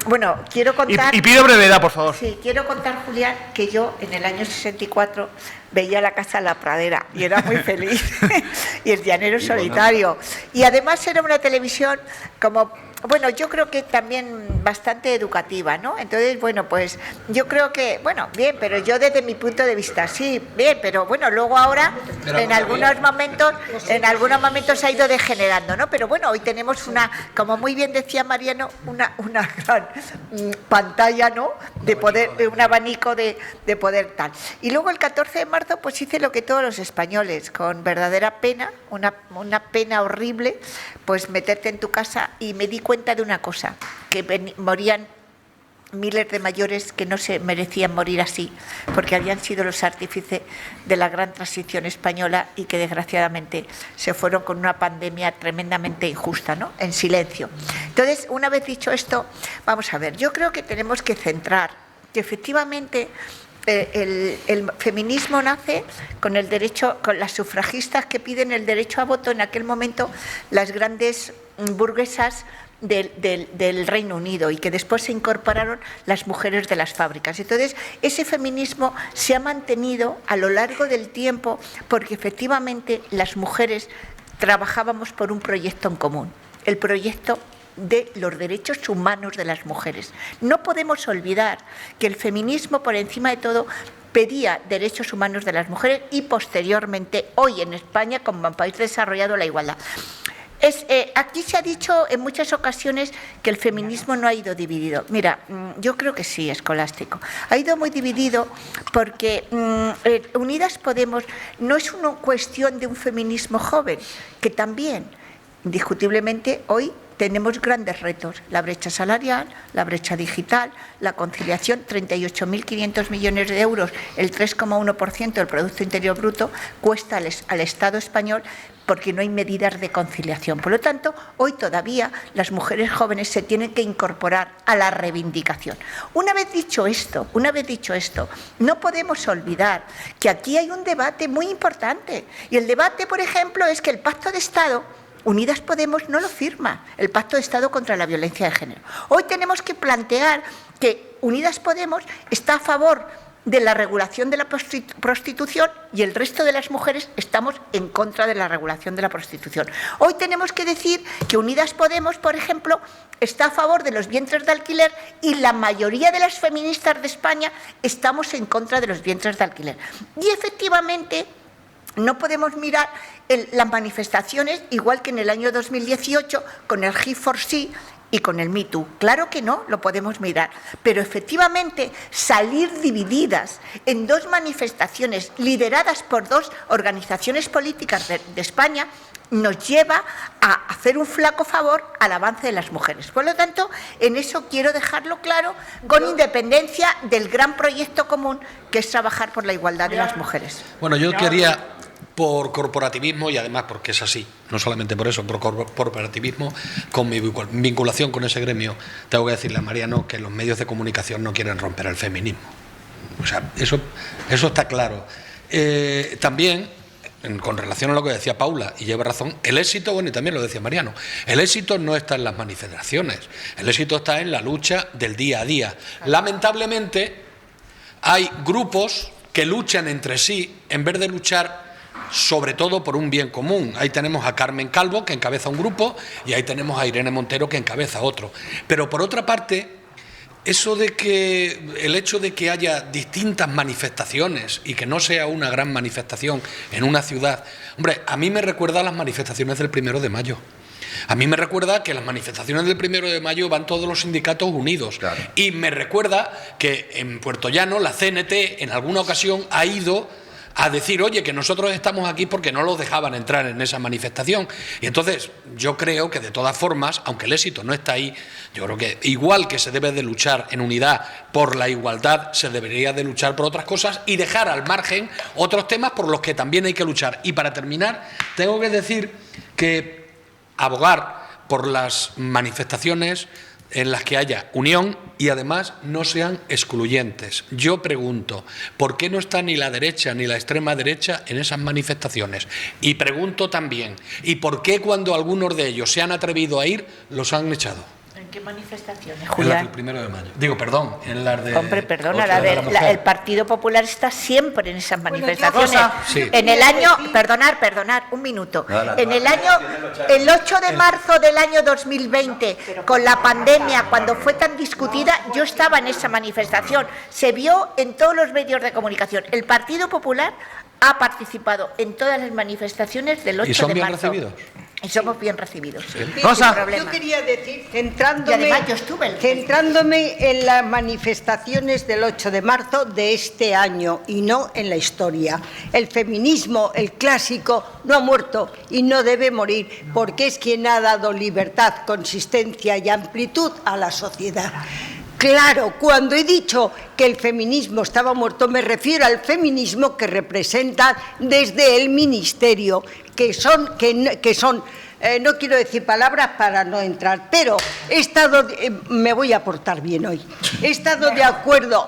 bueno, quiero contar... Y pido brevedad, por favor. Sí, quiero contar, Julián, que yo en el año 64 veía la casa en la pradera y era muy feliz. Y el llanero solitario. Y además era una televisión como... Bueno, yo creo que también bastante educativa, ¿no? Entonces, bueno, pues yo creo que, bueno, bien, pero yo desde mi punto de vista, sí, bien, pero bueno, luego ahora en algunos momentos ha ido degenerando, ¿no? Pero bueno, hoy tenemos una, como muy bien decía Mariano, una gran pantalla, ¿no? De poder, un abanico de poder tal. Y luego el 14 de marzo, pues hice lo que todos los españoles, con verdadera pena, una pena horrible, pues meterte en tu casa y me di cuenta de una cosa, que morían miles de mayores que no se merecían morir así, porque habían sido los artífices de la gran transición española y que desgraciadamente se fueron con una pandemia tremendamente injusta, ¿no? En silencio. Entonces, una vez dicho esto, vamos a ver, yo creo que tenemos que centrar que efectivamente el feminismo nace con el derecho, con las sufragistas que piden el derecho a voto en aquel momento, las grandes burguesas del Reino Unido y que después se incorporaron las mujeres de las fábricas. Entonces, ese feminismo se ha mantenido a lo largo del tiempo porque efectivamente las mujeres trabajábamos por un proyecto en común, el proyecto de los derechos humanos de las mujeres. No podemos olvidar que el feminismo, por encima de todo, pedía derechos humanos de las mujeres y posteriormente, hoy en España, como país desarrollado, la igualdad. Aquí se ha dicho en muchas ocasiones que el feminismo no ha ido dividido. Mira, yo creo que sí, Escolástico. Ha ido muy dividido porque Unidas Podemos no es una cuestión de un feminismo joven, que también, indiscutiblemente, hoy tenemos grandes retos, la brecha salarial, la brecha digital, la conciliación, 38.500 millones de euros, el 3,1% del Producto Interior Bruto, cuesta al Estado español porque no hay medidas de conciliación. Por lo tanto, hoy todavía las mujeres jóvenes se tienen que incorporar a la reivindicación. Una vez dicho esto, no podemos olvidar que aquí hay un debate muy importante. Y el debate, por ejemplo, es que el Pacto de Estado, Unidas Podemos no lo firma, el Pacto de Estado contra la Violencia de Género. Hoy tenemos que plantear que Unidas Podemos está a favor de la regulación de la prostitución y el resto de las mujeres estamos en contra de la regulación de la prostitución. Hoy tenemos que decir que Unidas Podemos, por ejemplo, está a favor de los vientres de alquiler y la mayoría de las feministas de España estamos en contra de los vientres de alquiler. Y efectivamente no podemos mirar las manifestaciones igual que en el año 2018 con el He4C y con el Me Too. Claro que no, lo podemos mirar, pero efectivamente salir divididas en dos manifestaciones lideradas por dos organizaciones políticas de España nos lleva a hacer un flaco favor al avance de las mujeres. Por lo tanto, en eso quiero dejarlo claro, con independencia del gran proyecto común que es trabajar por la igualdad de las mujeres. Bueno, yo quería, por corporativismo, y además porque es así, no solamente por eso, por corporativismo, con mi vinculación con ese gremio, tengo que decirle a Mariano que los medios de comunicación no quieren romper el feminismo. O sea, eso está claro. También, con relación a lo que decía Paula, y lleva razón, el éxito, bueno, y también lo decía Mariano, el éxito no está en las manifestaciones, el éxito está en la lucha del día a día. Lamentablemente, hay grupos que luchan entre sí en vez de luchar sobre todo por un bien común. Ahí tenemos a Carmen Calvo, que encabeza un grupo, y ahí tenemos a Irene Montero, que encabeza otro. Pero por otra parte, el hecho de que haya distintas manifestaciones y que no sea una gran manifestación en una ciudad, hombre, a mí me recuerda a las manifestaciones del 1 de mayo. A mí me recuerda que las manifestaciones del 1 de mayo van todos los sindicatos unidos. Claro. Y me recuerda que en Puerto Llano la CNT en alguna ocasión ha ido a decir, oye, que nosotros estamos aquí porque no los dejaban entrar en esa manifestación. Y entonces yo creo que de todas formas, aunque el éxito no está ahí, yo creo que igual que se debe de luchar en unidad por la igualdad, se debería de luchar por otras cosas y dejar al margen otros temas por los que también hay que luchar. Y para terminar, tengo que decir que abogar por las manifestaciones en las que haya unión y además no sean excluyentes. Yo pregunto, ¿por qué no está ni la derecha ni la extrema derecha en esas manifestaciones? Y pregunto también, ¿y por qué cuando algunos de ellos se han atrevido a ir, los han echado? ¿En qué manifestaciones, En Julián? las del 1 de mayo. Digo, perdón, en las de... Hombre, perdona, mujer. el Partido Popular está siempre en esas manifestaciones. Sí. En el año, perdonar, un minuto. En el año, el 8 de marzo del año 2020, con la pandemia, cuando fue tan discutida, yo estaba en esa manifestación. Se vio en todos los medios de comunicación. El Partido Popular ha participado en todas las manifestaciones del 8 de marzo. ¿Y son bien recibidos? Y somos bien recibidos. Sí. Rosa. Yo quería decir, Y además yo estuve centrándome en las manifestaciones del 8 de marzo de este año y no en la historia. El feminismo, el clásico, no ha muerto y no debe morir porque es quien ha dado libertad, consistencia y amplitud a la sociedad. Claro, cuando he dicho que el feminismo estaba muerto, me refiero al feminismo que representa desde el Ministerio, que son no quiero decir palabras para no entrar, pero me voy a portar bien hoy. He estado de acuerdo,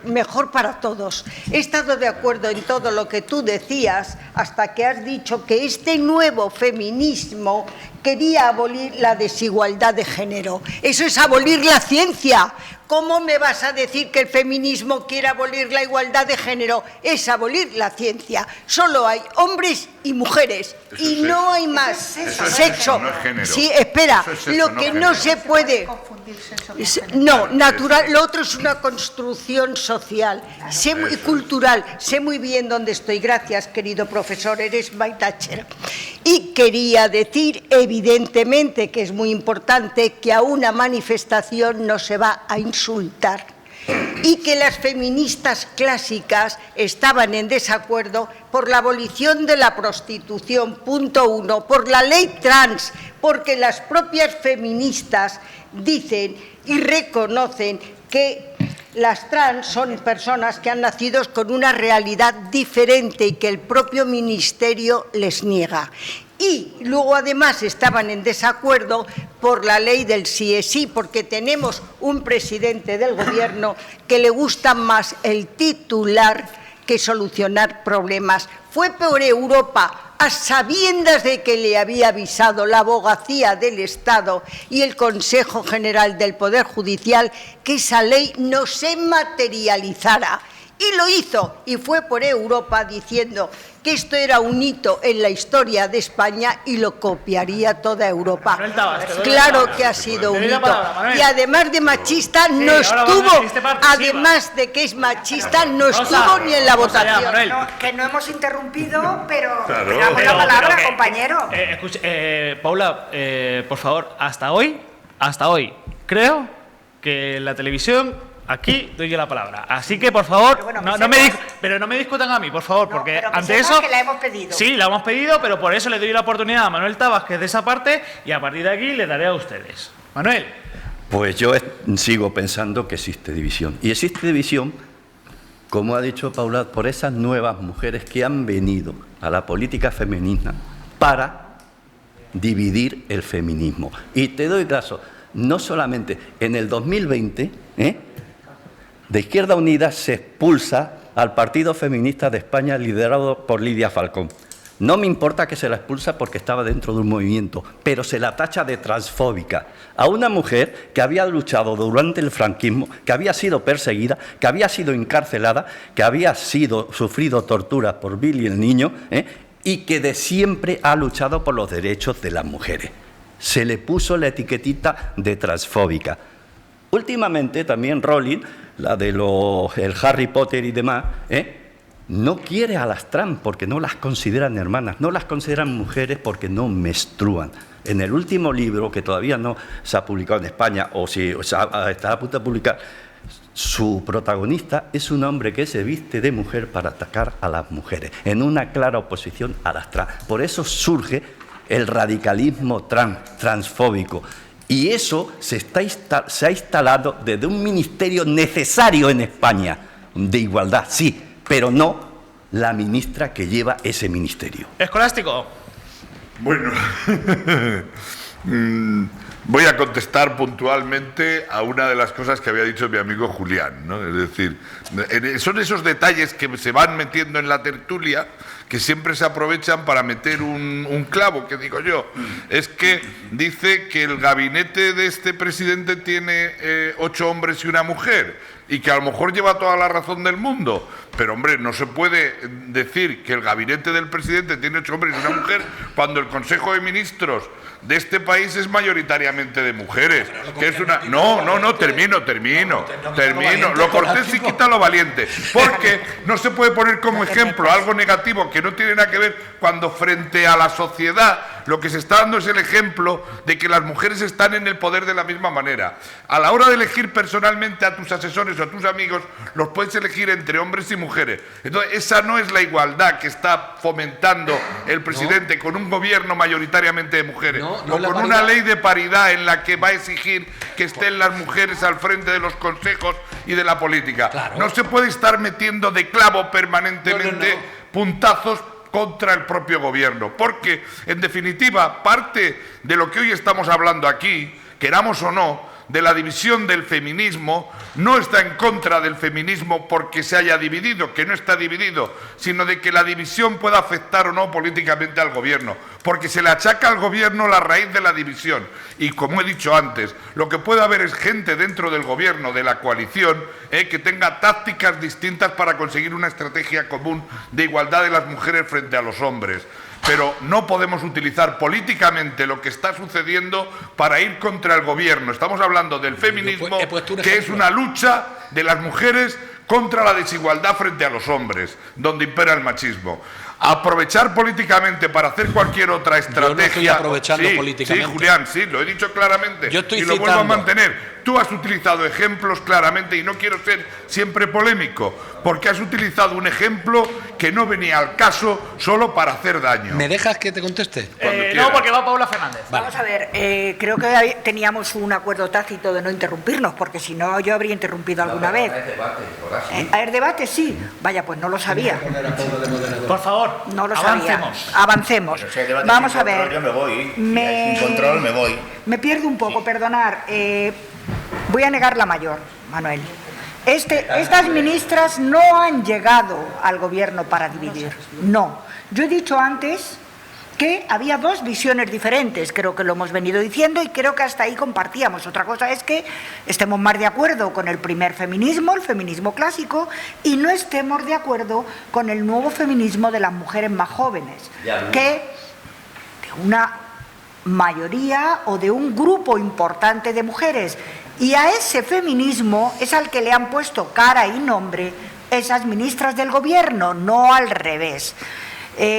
mejor para todos, he estado de acuerdo en todo lo que tú decías, hasta que has dicho que este nuevo feminismo quería abolir la desigualdad de género. Eso es abolir la ciencia. ¿Cómo me vas a decir que el feminismo quiere abolir la igualdad de género? Es abolir la ciencia. Solo hay hombres y mujeres y no hay más. Sexo. No es género. Sí, espera. Eso es sexo, Lo no que género. no se puede. No, natural. Lo otro es una construcción social, y cultural. Sé muy bien dónde estoy. Gracias, querido profesor. Eres my teacher. Y quería decir, evidentemente, que es muy importante que a una manifestación no se va a insultar y que las feministas clásicas estaban en desacuerdo por la abolición de la prostitución, punto 1, por la ley trans, porque las propias feministas dicen y reconocen que las trans son personas que han nacido con una realidad diferente y que el propio Ministerio les niega. Y luego además estaban en desacuerdo por la ley del sí es sí, porque tenemos un presidente del gobierno que le gusta más el titular que solucionar problemas. Fue por Europa, a sabiendas de que le había avisado la Abogacía del Estado y el Consejo General del Poder Judicial, que esa ley no se materializara. Y lo hizo, y fue por Europa diciendo que esto era un hito en la historia de España y lo copiaría toda Europa. Manuel Tabas, te doy Claro la que ha sido un Te doy la hito. palabra, Manuel. Y además de machista, no ahora estuvo, vamos en este parte, además de que es machista, no Vamos estuvo a- ni en la vamos allá, votación. Manuel. Que no hemos interrumpido, pero Claro. damos Pero- la palabra, pero que- compañero. Escuche, Paula, por favor, hasta hoy, creo que la televisión, aquí doy yo la palabra. Así que, por favor, Pero bueno, no me discutan a mí, por favor, No, porque pero que ante sepas eso... que la hemos pedido. Sí, la hemos pedido, pero por eso le doy la oportunidad a Manuel Tabas, que es de esa parte, y a partir de aquí le daré a ustedes. Manuel. Pues yo sigo pensando que existe división. Y existe división, como ha dicho Paula, por esas nuevas mujeres que han venido a la política femenina para dividir el feminismo. Y te doy caso, no solamente en el 2020, de Izquierda Unida se expulsa al Partido Feminista de España liderado por Lidia Falcón. No me importa que se la expulsa porque estaba dentro de un movimiento, pero se la tacha de transfóbica a una mujer que había luchado durante el franquismo, que había sido perseguida, que había sido encarcelada, que había sufrido torturas por Billy el Niño, y que de siempre ha luchado por los derechos de las mujeres. Se le puso la etiquetita de transfóbica. Últimamente también Rowling, la de el Harry Potter y demás, no quiere a las trans porque no las consideran hermanas, no las consideran mujeres porque no menstruan. En el último libro, que todavía no se ha publicado en España, o si está a punto de publicar, su protagonista es un hombre que se viste de mujer para atacar a las mujeres, en una clara oposición a las trans. Por eso surge el radicalismo transfóbico. Y eso se ha instalado desde un ministerio necesario en España, de igualdad, sí, pero no la ministra que lleva ese ministerio. Escolástico. Bueno, voy a contestar puntualmente a una de las cosas que había dicho mi amigo Julián, ¿no? Es decir, son esos detalles que se van metiendo en la tertulia que siempre se aprovechan para meter un clavo, que digo yo. Es que dice que el gabinete de este presidente tiene 8 hombres y una mujer, y que a lo mejor lleva toda la razón del mundo. Pero, hombre, no se puede decir que el gabinete del presidente tiene 8 hombres y una mujer cuando el Consejo de Ministros de este país es mayoritariamente de mujeres. Que es una... No, termino. Lo cortés sí quita lo valiente. Porque no se puede poner como ejemplo algo negativo que no tiene nada que ver cuando frente a la sociedad lo que se está dando es el ejemplo de que las mujeres están en el poder de la misma manera. A la hora de elegir personalmente a tus asesores o a tus amigos, los puedes elegir entre hombres y mujeres. Entonces, esa no es la igualdad que está fomentando el presidente con un gobierno mayoritariamente de mujeres, o con una ley de paridad en la que va a exigir que estén las mujeres al frente de los consejos y de la política. Claro. No se puede estar metiendo de clavo permanentemente puntazos contra el propio gobierno, porque, en definitiva, parte de lo que hoy estamos hablando aquí, queramos o no, de la división del feminismo, no está en contra del feminismo porque se haya dividido, que no está dividido, sino de que la división pueda afectar o no políticamente al gobierno, porque se le achaca al gobierno la raíz de la división. Y como he dicho antes, lo que puede haber es gente dentro del gobierno, de la coalición, que tenga tácticas distintas para conseguir una estrategia común de igualdad de las mujeres frente a los hombres. Pero no podemos utilizar políticamente lo que está sucediendo para ir contra el gobierno. Estamos hablando del feminismo, que es una lucha de las mujeres contra la desigualdad frente a los hombres, donde impera el machismo. Aprovechar políticamente para hacer cualquier otra estrategia. Yo no estoy aprovechando políticamente. Sí, Julián, sí, lo he dicho claramente. Yo estoy y lo vuelvo a mantener. Tú has utilizado ejemplos claramente, y no quiero ser siempre polémico, porque has utilizado un ejemplo que no venía al caso solo para hacer daño. ¿Me dejas que te conteste? No, porque va Paula Fernández. Vamos a ver, creo que teníamos un acuerdo tácito de no interrumpirnos, porque si no yo habría interrumpido alguna vez. ¿A ver, debate? Sí. Vaya, pues no lo sabía. Por favor, no lo sabía. Avancemos. Vamos a ver. Yo me voy. Si hay sin control, me voy. Me pierdo un poco, perdonar. Voy a negar la mayor, Manuel. Estas ministras no han llegado al gobierno para dividir. No. Yo he dicho antes que había dos visiones diferentes, creo que lo hemos venido diciendo y creo que hasta ahí compartíamos. Otra cosa es que estemos más de acuerdo con el primer feminismo, el feminismo clásico, y no estemos de acuerdo con el nuevo feminismo de las mujeres más jóvenes, que de una mayoría o de un grupo importante de mujeres, y a ese feminismo es al que le han puesto cara y nombre esas ministras del gobierno, no al revés.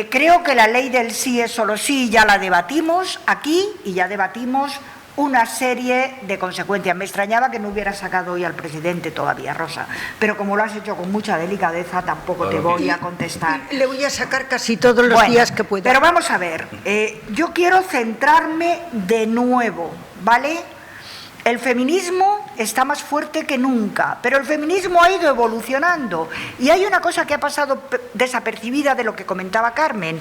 Creo que la ley del sí es solo sí ya la debatimos aquí y ya debatimos una serie de consecuencias. Me extrañaba que no hubiera sacado hoy al presidente todavía, Rosa, pero como lo has hecho con mucha delicadeza, tampoco te voy a contestar. Le voy a sacar casi todos los días que pueda. Pero vamos a ver, yo quiero centrarme de nuevo, ¿vale? El feminismo está más fuerte que nunca, pero el feminismo ha ido evolucionando y hay una cosa que ha pasado desapercibida de lo que comentaba Carmen.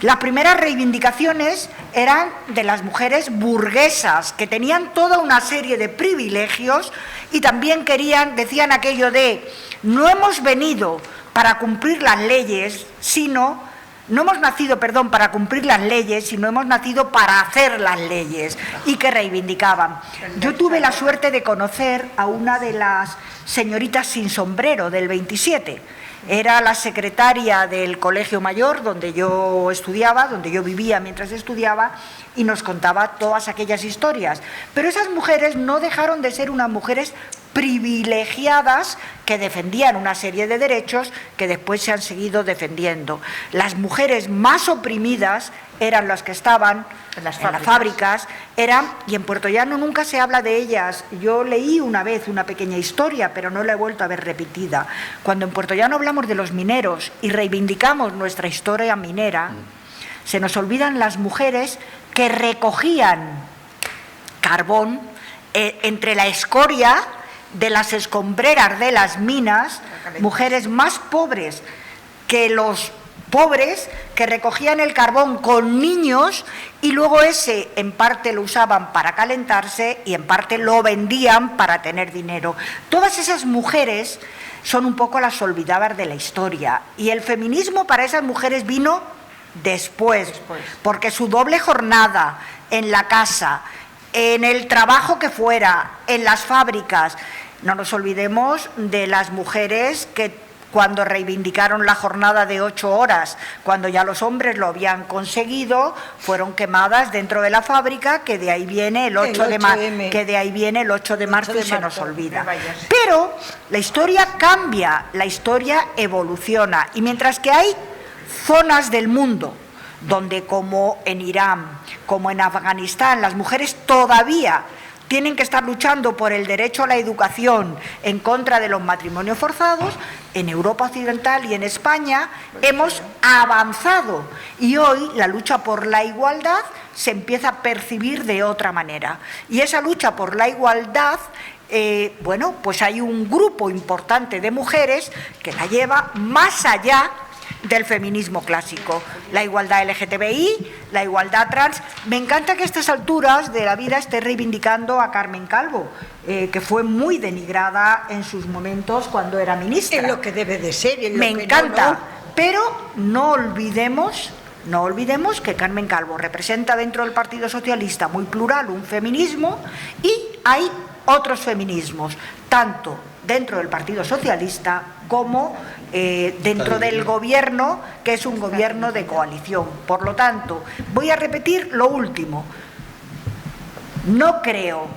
Las primeras reivindicaciones eran de las mujeres burguesas, que tenían toda una serie de privilegios y también decían aquello de no hemos venido para cumplir las leyes, sino... No hemos nacido, para cumplir las leyes, sino hemos nacido para hacer las leyes, y que reivindicaban. Yo tuve la suerte de conocer a una de las señoritas sin sombrero del 27. Era la secretaria del Colegio Mayor, donde yo estudiaba, donde yo vivía mientras estudiaba, y nos contaba todas aquellas historias. Pero esas mujeres no dejaron de ser unas mujeres privilegiadas que defendían una serie de derechos que después se han seguido defendiendo. Las mujeres más oprimidas eran las que estaban en las fábricas, y en Puerto Llano nunca se habla de ellas. Yo leí una vez una pequeña historia, pero no la he vuelto a ver repetida. Cuando en Puerto Llano hablamos de los mineros y reivindicamos nuestra historia minera, se nos olvidan las mujeres que recogían carbón entre la escoria de las escombreras de las minas, mujeres más pobres que los pobres que recogían el carbón con niños y luego ese en parte lo usaban para calentarse y en parte lo vendían para tener dinero. Todas esas mujeres son un poco las olvidadas de la historia y el feminismo para esas mujeres vino después, porque su doble jornada en la casa, en el trabajo que fuera, en las fábricas. No nos olvidemos de las mujeres que cuando reivindicaron la jornada de 8 horas, cuando ya los hombres lo habían conseguido, fueron quemadas dentro de la fábrica, que de ahí viene el 8 de marzo y se nos olvida. Pero la historia cambia, la historia evoluciona, y mientras que hay zonas del mundo donde, como en Irán, como en Afganistán, las mujeres todavía tienen que estar luchando por el derecho a la educación en contra de los matrimonios forzados, en Europa Occidental y en España hemos avanzado y hoy la lucha por la igualdad se empieza a percibir de otra manera. Y esa lucha por la igualdad, pues hay un grupo importante de mujeres que la lleva más allá del feminismo clásico, la igualdad LGTBI, la igualdad trans. Me encanta que a estas alturas de la vida esté reivindicando a Carmen Calvo, que fue muy denigrada en sus momentos cuando era ministra. Es lo que debe de ser. Me encanta, pero no olvidemos que Carmen Calvo representa dentro del Partido Socialista muy plural un feminismo y hay otros feminismos, tanto dentro del Partido Socialista como dentro del gobierno, que es un gobierno de coalición. Por lo tanto, voy a repetir lo último. No creo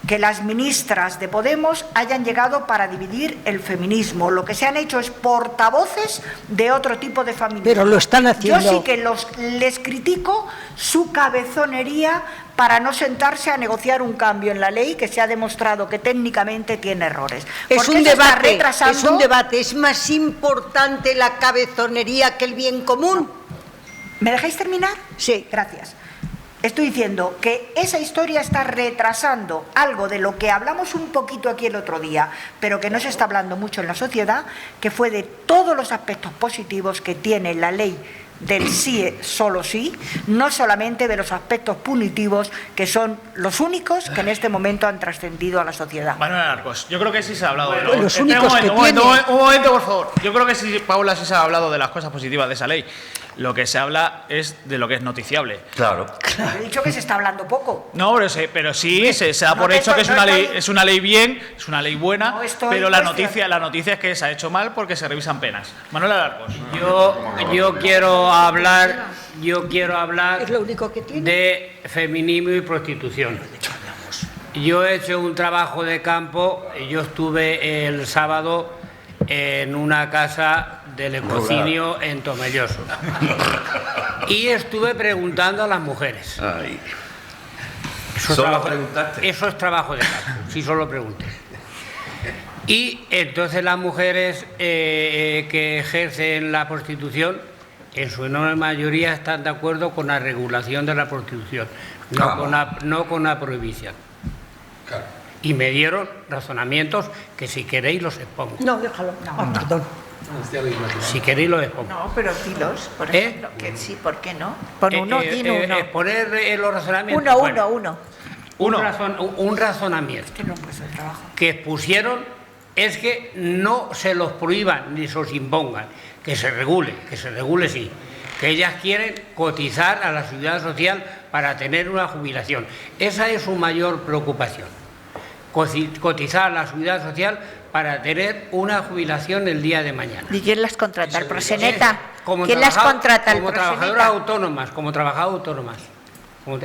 que las ministras de Podemos hayan llegado para dividir el feminismo. Lo que se han hecho es portavoces de otro tipo de feminismo. Pero lo están haciendo. Yo sí que les critico su cabezonería para no sentarse a negociar un cambio en la ley que se ha demostrado que técnicamente tiene errores. Es un debate, es más importante la cabezonería que el bien común. ¿Me dejáis terminar? Sí. Gracias. Estoy diciendo que esa historia está retrasando algo de lo que hablamos un poquito aquí el otro día, pero que no se está hablando mucho en la sociedad, que fue de todos los aspectos positivos que tiene la ley del sí, solo sí, no solamente de los aspectos punitivos, que son los únicos que en este momento han trascendido a la sociedad. Manuel Arcos, yo creo que sí se ha hablado de un momento, por favor. Yo creo que sí, Paula, sí se ha hablado de las cosas positivas de esa ley. Lo que se habla es de lo que es noticiable. Claro. He dicho que se está hablando poco. No, pero sí, se da no por te hecho que es estoy- una no ley, estoy- es una ley bien, es una ley buena, No estoy pero la cuestionando. noticia es que se ha hecho mal porque se revisan penas. Manuel Alarcos. Yo quiero hablar Es lo único que tiene. de feminismo y prostitución. Yo he hecho un trabajo de campo. Yo estuve el sábado en una casa del Ecocinio en Tomelloso y estuve preguntando a las mujeres. Ay. Eso es ¿Solo trabajo- preguntaste? Eso es trabajo de campo, sí, solo pregunté. Y entonces las mujeres que ejercen la prostitución, en su enorme mayoría están de acuerdo con la regulación de la prostitución, no con la prohibición. Claro. Y me dieron razonamientos que si queréis los expongo. No, déjalo. Perdón. Si queréis los expongo. No, pero dilos, por ¿Eh? ejemplo, que sí, ¿por qué no? Pon uno, din uno. Exponer los razonamientos. Uno, Bueno, uno. un razonamiento Que no han puesto el trabajo. que expusieron es que no se los prohíban ni se los impongan, que se regule sí, que ellas quieren cotizar a la seguridad social para tener una jubilación. Esa es su mayor preocupación, cotizar a la seguridad social para tener una jubilación el día de mañana. ¿Y quién las contrata? ¿El proxeneta? Como ¿Quién las contrata? ¿El como trabajadoras proxeneta? autónomas,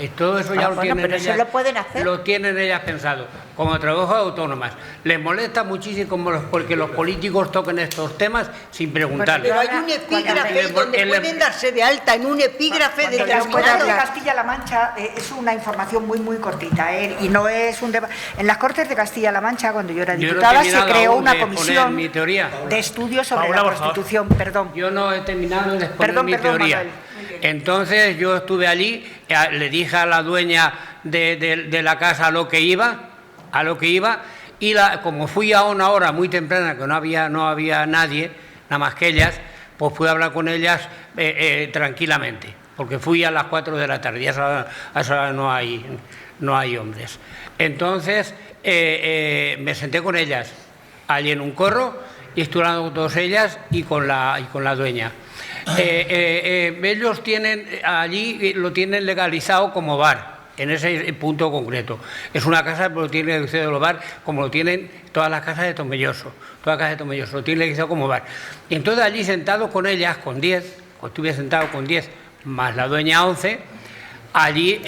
Y todo eso ya Ah, lo bueno, tienen pero ellas. eso lo pueden hacer. Lo tienen ellas pensado. Como trabajadoras autónomas. Les molesta muchísimo porque los políticos toquen estos temas sin preguntarles. Pero hay un epígrafe el- donde el- pueden darse de alta, en un epígrafe En las Cortes de determinado. Castilla-La Mancha es una información muy cortita, y no es un debate. En las Cortes de Castilla-La Mancha, cuando yo era Yo no he diputada, se terminado creó aún una de exponer comisión mi teoría. de estudio sobre Paula, la por favor. prostitución. Perdón. Yo no he terminado de exponer Perdón, mi perdón, teoría. Manuel. Entonces yo estuve allí, le dije a la dueña de la casa a lo que iba, y como fui a una hora muy temprana que no había nadie, nada más que ellas, pues pude hablar con ellas tranquilamente, porque fui a las 4 de la tarde, y a esa hora no hay hombres. Entonces me senté con ellas allí en un corro y estuve hablando con todas ellas y con la dueña. Ellos tienen allí, lo tienen legalizado como bar, en ese punto concreto. Es una casa, pero tiene legalizado los bar, como lo tienen todas las casas de Tomelloso. Todas las casas de Tomelloso lo tienen legalizado como bar. Y entonces allí sentados con ellas, con 10, estuve sentado con 10, más la dueña 11, allí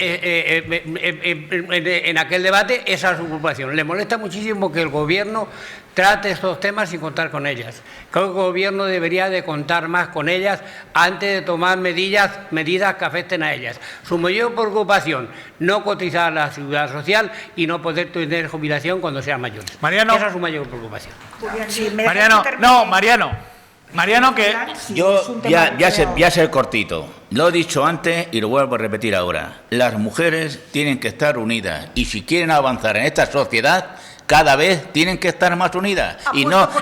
en aquel debate esa es su preocupación. Le molesta muchísimo que el gobierno trate estos temas sin contar con ellas. Creo que el gobierno debería de contar más con ellas antes de tomar medidas que afecten a ellas. Su mayor preocupación, no cotizar a la seguridad social y no poder tener jubilación cuando sean mayores. Mariano. Esa es su mayor preocupación. Julián, si me dejas Mariano, que termine. no, Mariano que... Sí, Yo es un tema voy a creo. ser cortito. Lo he dicho antes y lo vuelvo a repetir ahora. Las mujeres tienen que estar unidas y si quieren avanzar en esta sociedad, cada vez tienen que estar más unidas.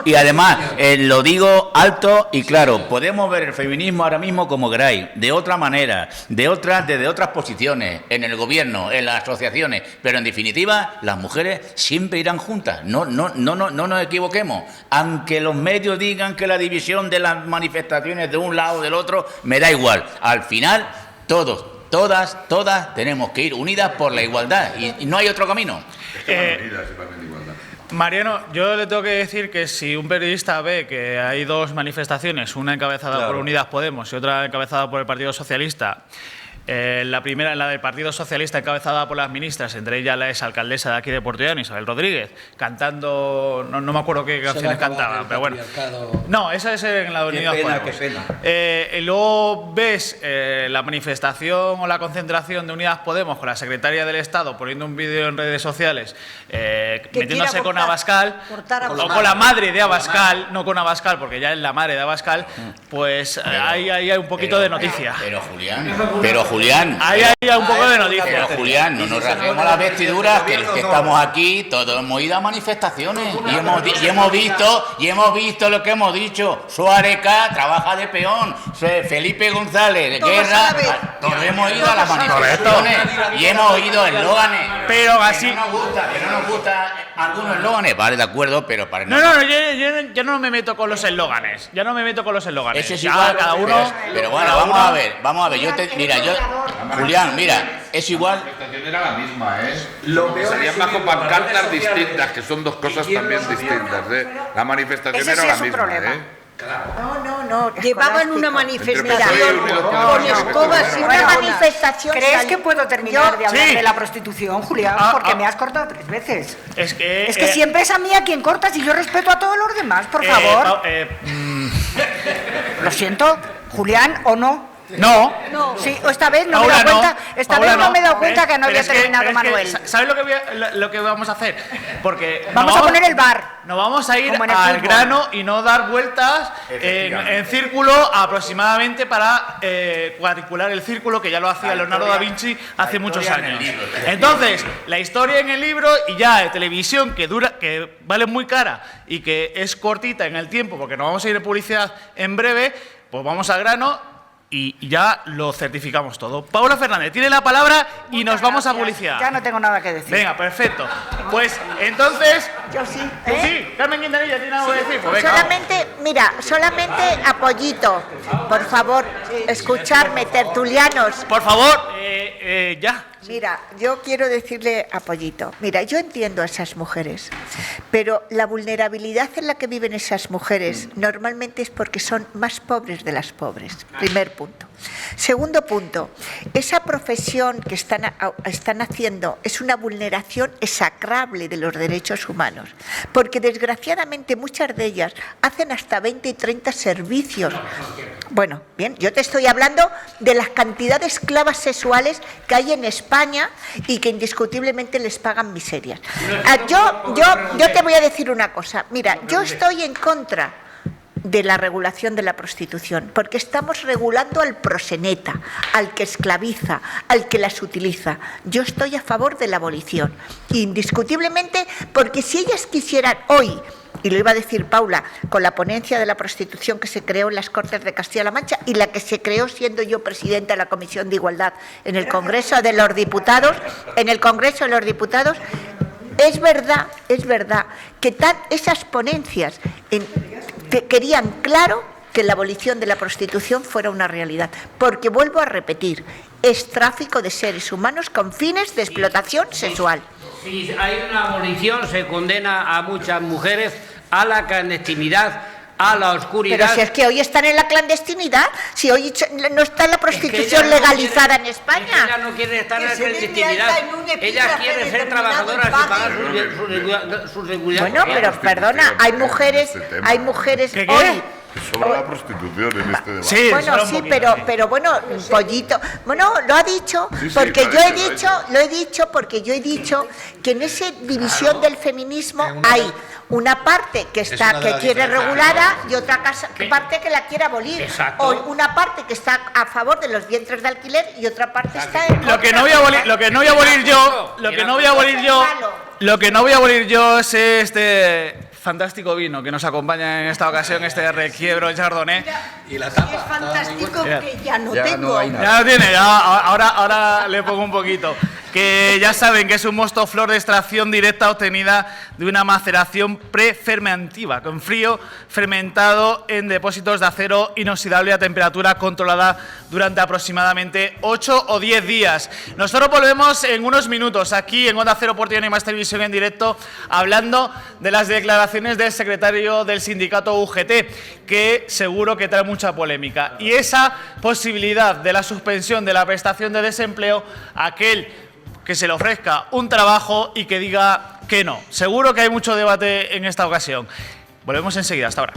Y además, lo digo alto y claro, podemos ver el feminismo ahora mismo como queráis, de otra manera, desde otras posiciones, en el gobierno, en las asociaciones, pero en definitiva, las mujeres siempre irán juntas. No nos equivoquemos. Aunque los medios digan que la división de las manifestaciones de un lado o del otro, me da igual. Al final, todas tenemos que ir unidas por la igualdad y no hay otro camino. Mariano, yo le tengo que decir que si un periodista ve que hay dos manifestaciones, una encabezada por Unidas Podemos y otra encabezada por el Partido Socialista, la primera, la del Partido Socialista, encabezada por las ministras, entre ellas la exalcaldesa de aquí de Puerto Llano, Isabel Rodríguez, cantando, no me acuerdo qué canciones cantaban, pero bueno. No, esa es en la de Unidas Podemos. Qué pena. Y luego ves la manifestación o la concentración de Unidas Podemos con la secretaria del Estado poniendo un vídeo en redes sociales metiéndose con Abascal, o con la madre de Abascal, no con Abascal, porque ya es la madre de Abascal, pues ahí hay un poquito de noticia. Pero Julián, Ahí hay un poco de noticias. Pero Julián, no nos rasguemos las vestiduras, que estamos aquí, todos hemos ido a manifestaciones y hemos visto lo que hemos dicho. Suárez K trabaja de peón, Felipe González, Guerra, todos hemos ido a las manifestaciones y hemos oído eslóganes. Pero así... Que no nos gusta algunos eslóganes, vale, de acuerdo, pero para No, yo no me meto con los eslóganes. Ya no me meto con los eslóganes. Eso es ya, igual, cada uno... Pero bueno, vamos a ver. Julián, mira, es igual. La manifestación era la misma, ¿eh? Serían bajo pancartas distintas, que son dos cosas también distintas, ¿eh? La manifestación era la misma, ¿eh? No. Llevaban una manifestación con escobas y una una manifestación. ¿Crees que puedo terminar de hablar Sí. de la prostitución, Julián? Porque me has cortado 3 veces. Es que siempre es a mí a quien cortas y yo respeto a todos los demás, por favor. Lo siento, Julián, ¿o no? No. Sí, o esta vez no Paula, me he dado cuenta, no. esta Paula, vez no me he dado cuenta que no Pero había es que- terminado pero es que, Manuel. ¿sabes lo que vamos a hacer? Porque Vamos a poner el bar. Nos vamos a ir Como en el al fútbol. grano y no dar vueltas en círculo aproximadamente para cuadricular el círculo, que ya lo hacía Leonardo da Vinci hace muchos años. Entonces, la historia en el libro y ya de televisión que vale muy cara y que es cortita en el tiempo, porque nos vamos a ir de publicidad en breve, pues vamos al grano y ya lo certificamos todo. Paula Fernández tiene la palabra y nos vamos a publicidad. Ya no tengo nada que decir. Venga, perfecto. Pues entonces... Yo sí. ¿Tú sí? Carmen Quintanilla tiene algo que decir. Pues venga. Solamente apoyito. Por favor, escucharme, tertulianos. Por favor, ya. Mira, yo quiero decirle a Pollito, mira, yo entiendo a esas mujeres, pero la vulnerabilidad en la que viven esas mujeres normalmente es porque son más pobres de las pobres, primer punto. Segundo punto, esa profesión que están haciendo es una vulneración execrable de los derechos humanos, porque desgraciadamente muchas de ellas hacen hasta 20 y 30 servicios. Bueno, bien, yo te estoy hablando de la cantidad de esclavas sexuales que hay en España y que indiscutiblemente les pagan miserias. Yo te voy a decir una cosa, mira, yo estoy en contra de la regulación de la prostitución, porque estamos regulando al proxeneta, al que esclaviza, al que las utiliza. Yo estoy a favor de la abolición, indiscutiblemente, porque si ellas quisieran hoy, y lo iba a decir Paula, con la ponencia de la prostitución que se creó en las Cortes de Castilla-La Mancha y la que se creó siendo yo presidenta de la Comisión de Igualdad en el Congreso de los Diputados, es verdad que esas ponencias querían claro que la abolición de la prostitución fuera una realidad, porque vuelvo a repetir, es tráfico de seres humanos con fines de explotación sexual. Si hay una abolición, se condena a muchas mujeres a la clandestinidad, a la oscuridad. Pero si es que hoy están en la clandestinidad, si hoy no está la prostitución legalizada en España. Ellas no quieren estar en la clandestinidad, ellas quieren ser trabajadoras y pagar su seguridad. Bueno, pero perdona, hay mujeres hoy. Sobre la prostitución en este debate. Sí, Bueno, sí, pero bueno, Pollito, bueno, lo ha dicho, Sí, porque lo yo ha he dicho, dicho porque yo he dicho que en esa división del feminismo hay una parte que una de las quiere diferencias. regulada y otra parte que la quiere abolir. Exacto. O una parte que está a favor de los vientres de alquiler y otra parte está en Lo que no voy a abolir yo es este fantástico vino que nos acompaña en esta ocasión, este requiebro chardonnay. Y la Es tapa. fantástico que ya no Ya tengo. no hay nada. Ya lo tiene, ahora le pongo un poquito. Que ya saben que es un mosto flor de extracción directa obtenida de una maceración prefermentiva, con frío fermentado en depósitos de acero inoxidable a temperatura controlada durante aproximadamente 8 o 10 días. Nosotros volvemos en unos minutos aquí en Onda Cero Portillón y Más Televisión en directo, hablando de las declaraciones del secretario del sindicato UGT, que seguro que trae mucha polémica. Y esa posibilidad de la suspensión de la prestación de desempleo a aquel que se le ofrezca un trabajo y que diga que no. Seguro que hay mucho debate en esta ocasión. Volvemos enseguida, hasta ahora.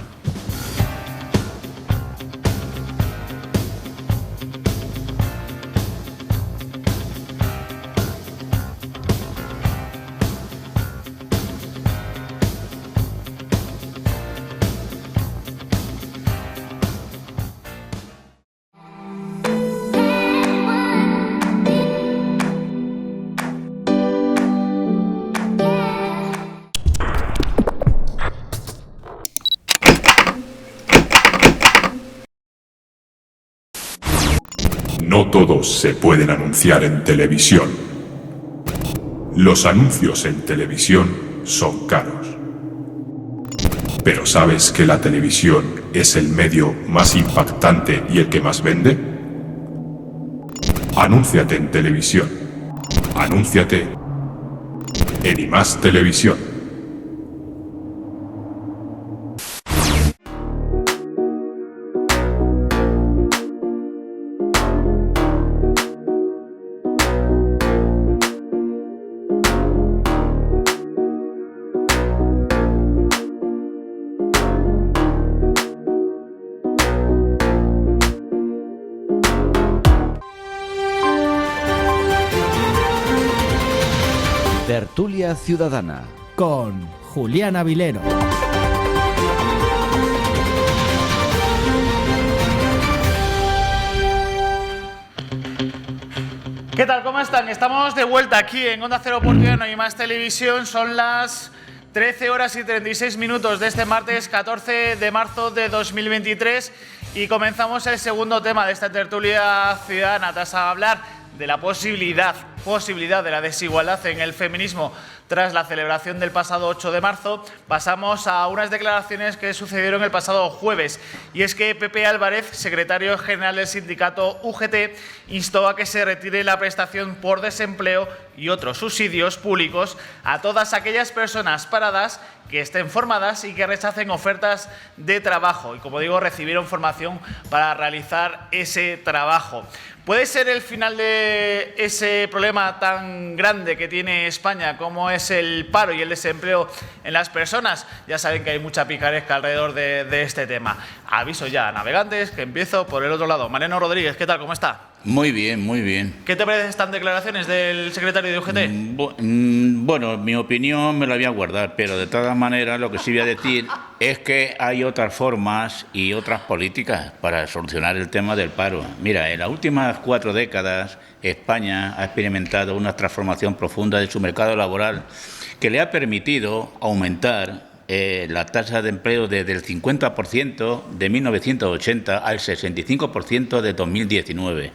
no todos se pueden anunciar en televisión. Los anuncios en televisión son caros. ¿Pero sabes que la televisión es el medio más impactante y el que más vende? Anúnciate en televisión. Anúnciate en IMAX Televisión. Tertulia Ciudadana con Julián Avilero. ¿Qué tal? ¿Cómo están? Estamos de vuelta aquí en Onda Cero Portiano y Más Televisión. Son las 13 horas y 36 minutos de este martes 14 de marzo de 2023 y comenzamos el segundo tema de esta tertulia ciudadana tras hablar de la posibilidad de la desigualdad en el feminismo tras la celebración del pasado 8 de marzo. Pasamos a unas declaraciones que sucedieron el pasado jueves y es que Pepe Álvarez, secretario general del sindicato UGT, instó a que se retire la prestación por desempleo y otros subsidios públicos a todas aquellas personas paradas que estén formadas y que rechacen ofertas de trabajo y, como digo, recibieron formación para realizar ese trabajo. ¿Puede ser el final de ese problema tan grande que tiene España como es el paro y el desempleo en las personas? Ya saben que hay mucha picaresca alrededor de este tema. Aviso ya a navegantes que empiezo por el otro lado. Mariano Rodríguez, ¿qué tal? ¿Cómo está? Muy bien, muy bien. ¿Qué te parecen estas declaraciones del secretario de UGT? Bueno, mi opinión me la voy a guardar, pero de todas maneras lo que sí voy a decir es que hay otras formas y otras políticas para solucionar el tema del paro. Mira, en las últimas 4 décadas España ha experimentado una transformación profunda de su mercado laboral que le ha permitido aumentar la tasa de empleo desde el 50% de 1980 al 65% de 2019,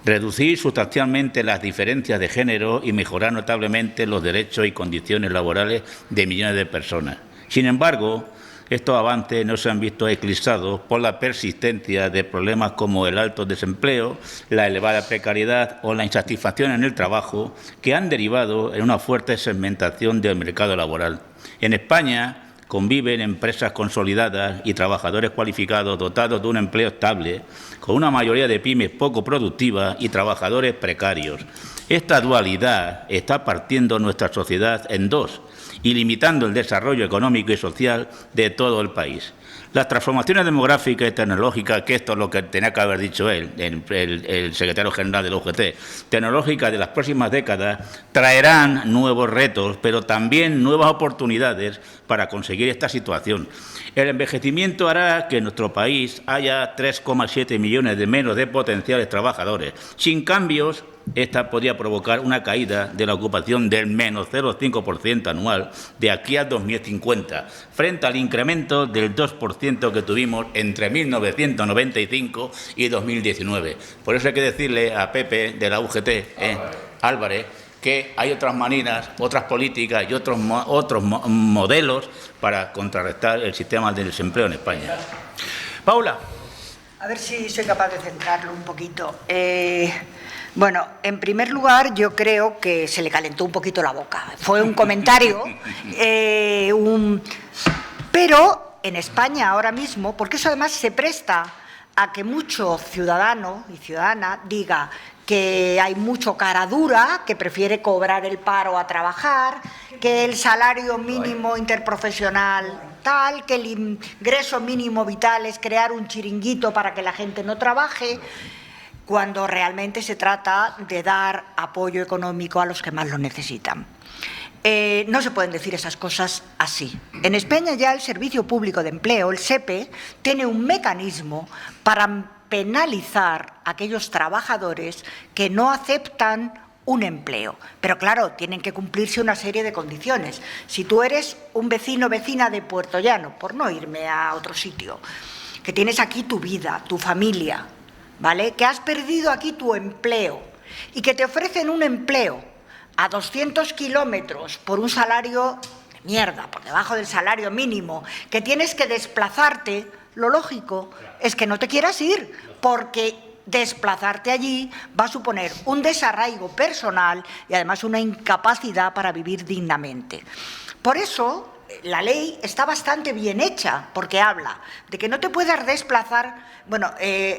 reducir sustancialmente las diferencias de género y mejorar notablemente los derechos y condiciones laborales de millones de personas. Sin embargo, estos avances no se han visto eclipsados por la persistencia de problemas como el alto desempleo, la elevada precariedad o la insatisfacción en el trabajo, que han derivado en una fuerte segmentación del mercado laboral. En España conviven empresas consolidadas y trabajadores cualificados dotados de un empleo estable, con una mayoría de pymes poco productivas y trabajadores precarios. Esta dualidad está partiendo nuestra sociedad en dos y limitando el desarrollo económico y social de todo el país. Las transformaciones demográficas y tecnológicas, que esto es lo que tenía que haber dicho él, el secretario general de la UGT, tecnológicas de las próximas décadas, traerán nuevos retos, pero también nuevas oportunidades para conseguir esta situación. El envejecimiento hará que en nuestro país haya 3,7 millones de menos de potenciales trabajadores. Sin cambios, esta podría provocar una caída de la ocupación del menos 0,5% anual de aquí al 2050, frente al incremento del 2% que tuvimos entre 1995 y 2019. Por eso hay que decirle a Pepe de la UGT, Álvarez, que hay otras maneras, otras políticas y otros modelos para contrarrestar el sistema del desempleo en España. Paula. A ver si soy capaz de centrarlo un poquito. Bueno, en primer lugar, yo creo que se le calentó un poquito la boca. Fue un comentario, pero en España ahora mismo, porque eso además se presta a que mucho ciudadano y ciudadana diga que hay mucho cara dura, que prefiere cobrar el paro a trabajar, que el salario mínimo interprofesional tal, que el ingreso mínimo vital es crear un chiringuito para que la gente no trabaje, cuando realmente se trata de dar apoyo económico a los que más lo necesitan. No se pueden decir esas cosas así. En España ya el Servicio Público de Empleo, el SEPE, tiene un mecanismo para penalizar a aquellos trabajadores que no aceptan un empleo. Pero claro, tienen que cumplirse una serie de condiciones. Si tú eres un vecino o vecina de Puertollano, por no irme a otro sitio, que tienes aquí tu vida, tu familia, ¿vale? Que has perdido aquí tu empleo y que te ofrecen un empleo a 200 kilómetros por un salario de mierda, por debajo del salario mínimo, que tienes que desplazarte, lo lógico es que no te quieras ir, porque desplazarte allí va a suponer un desarraigo personal y además una incapacidad para vivir dignamente. Por eso la ley está bastante bien hecha, porque habla de que no te puedas desplazar. Bueno,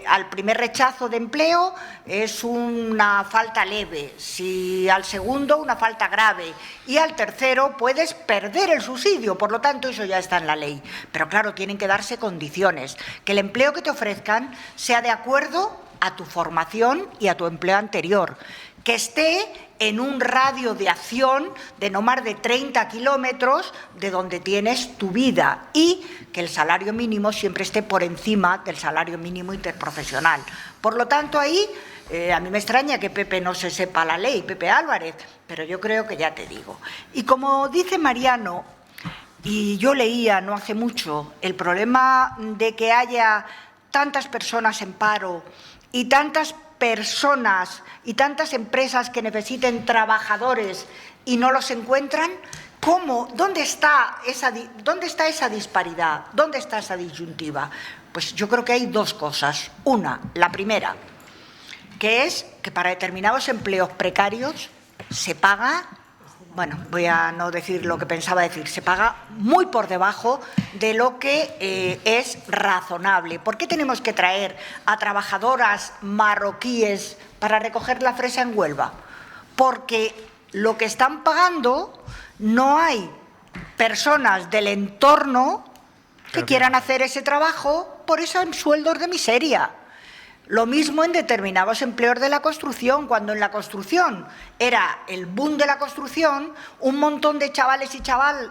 al primer rechazo de empleo es una falta leve, si al segundo una falta grave y al tercero puedes perder el subsidio, por lo tanto eso ya está en la ley. Pero claro, tienen que darse condiciones, que el empleo que te ofrezcan sea de acuerdo a tu formación y a tu empleo anterior, que esté en un radio de acción de no más de 30 kilómetros de donde tienes tu vida y que el salario mínimo siempre esté por encima del salario mínimo interprofesional. Por lo tanto, ahí a mí me extraña que Pepe no se sepa la ley, Pepe Álvarez, pero yo creo que ya te digo. Y como dice Mariano, y yo leía no hace mucho, el problema de que haya tantas personas en paro y tantas personas y tantas empresas que necesiten trabajadores y no los encuentran, ¿cómo? ¿Dónde está esa disparidad? ¿Dónde está esa disyuntiva? Pues yo creo que hay dos cosas. Una, la primera, que es que para determinados empleos precarios se paga, bueno, voy a no decir lo que pensaba decir, se paga muy por debajo de lo que es razonable. ¿Por qué tenemos que traer a trabajadoras marroquíes para recoger la fresa en Huelva? Porque lo que están pagando no hay personas del entorno que quieran hacer ese trabajo por esos sueldos de miseria. Lo mismo en determinados empleos de la construcción, cuando en la construcción era el boom de la construcción, un montón de chavales y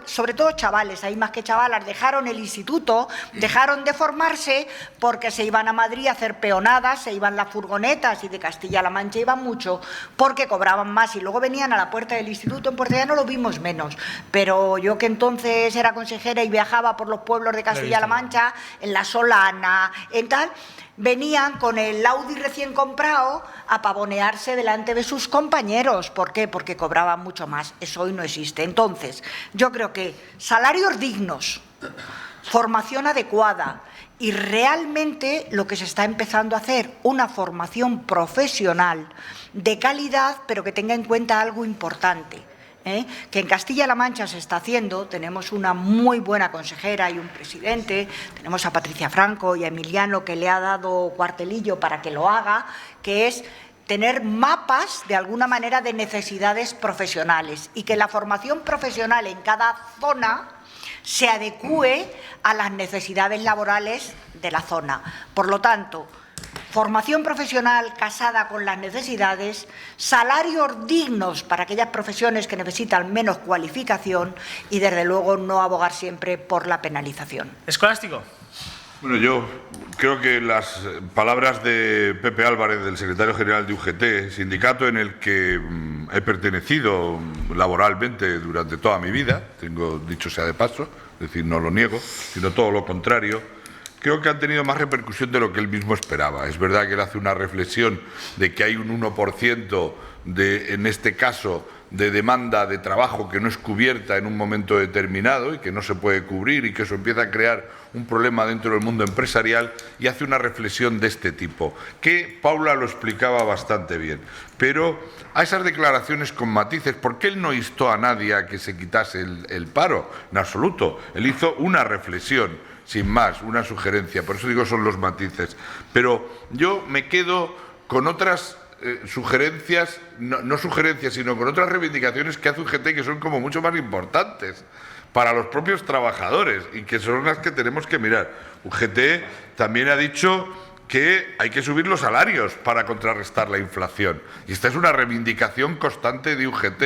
sobre todo chavales, hay más que chavalas, dejaron el instituto, dejaron de formarse porque se iban a Madrid a hacer peonadas, se iban las furgonetas y de Castilla-La Mancha iban mucho porque cobraban más y luego venían a la puerta del instituto. En Puerto Llano lo vimos menos, pero yo que entonces era consejera y viajaba por los pueblos de Castilla-La Mancha, en La Solana, en tal, venían con el Audi recién comprado a pavonearse delante de sus compañeros. ¿Por qué? Porque cobraban mucho más. Eso hoy no existe. Entonces, yo creo que salarios dignos, formación adecuada y realmente lo que se está empezando a hacer, una formación profesional de calidad, pero que tenga en cuenta algo importante, que en Castilla-La Mancha se está haciendo. Tenemos una muy buena consejera y un presidente, tenemos a Patricia Franco y a Emiliano, que le ha dado cuartelillo para que lo haga, que es tener mapas de alguna manera de necesidades profesionales y que la formación profesional en cada zona se adecúe a las necesidades laborales de la zona. Por lo tanto, formación profesional casada con las necesidades, salarios dignos para aquellas profesiones que necesitan menos cualificación y, desde luego, no abogar siempre por la penalización. Escolástico. Bueno, yo creo que las palabras de Pepe Álvarez, del secretario general de UGT, sindicato en el que he pertenecido laboralmente durante toda mi vida, tengo dicho sea de paso, es decir, no lo niego, sino todo lo contrario, creo que han tenido más repercusión de lo que él mismo esperaba. Es verdad que él hace una reflexión de que hay un 1% de, en este caso, de demanda de trabajo que no es cubierta en un momento determinado y que no se puede cubrir y que eso empieza a crear un problema dentro del mundo empresarial, y hace una reflexión de este tipo, que Paula lo explicaba bastante bien. Pero a esas declaraciones con matices, porque él no instó a nadie a que se quitase el paro, en absoluto. Él hizo una reflexión, sin más, una sugerencia, por eso digo son los matices. Pero yo me quedo con otras sugerencias, no sugerencias, sino con otras reivindicaciones que hace UGT, que son como mucho más importantes para los propios trabajadores y que son las que tenemos que mirar. UGT también ha dicho que hay que subir los salarios para contrarrestar la inflación. Y esta es una reivindicación constante de UGT.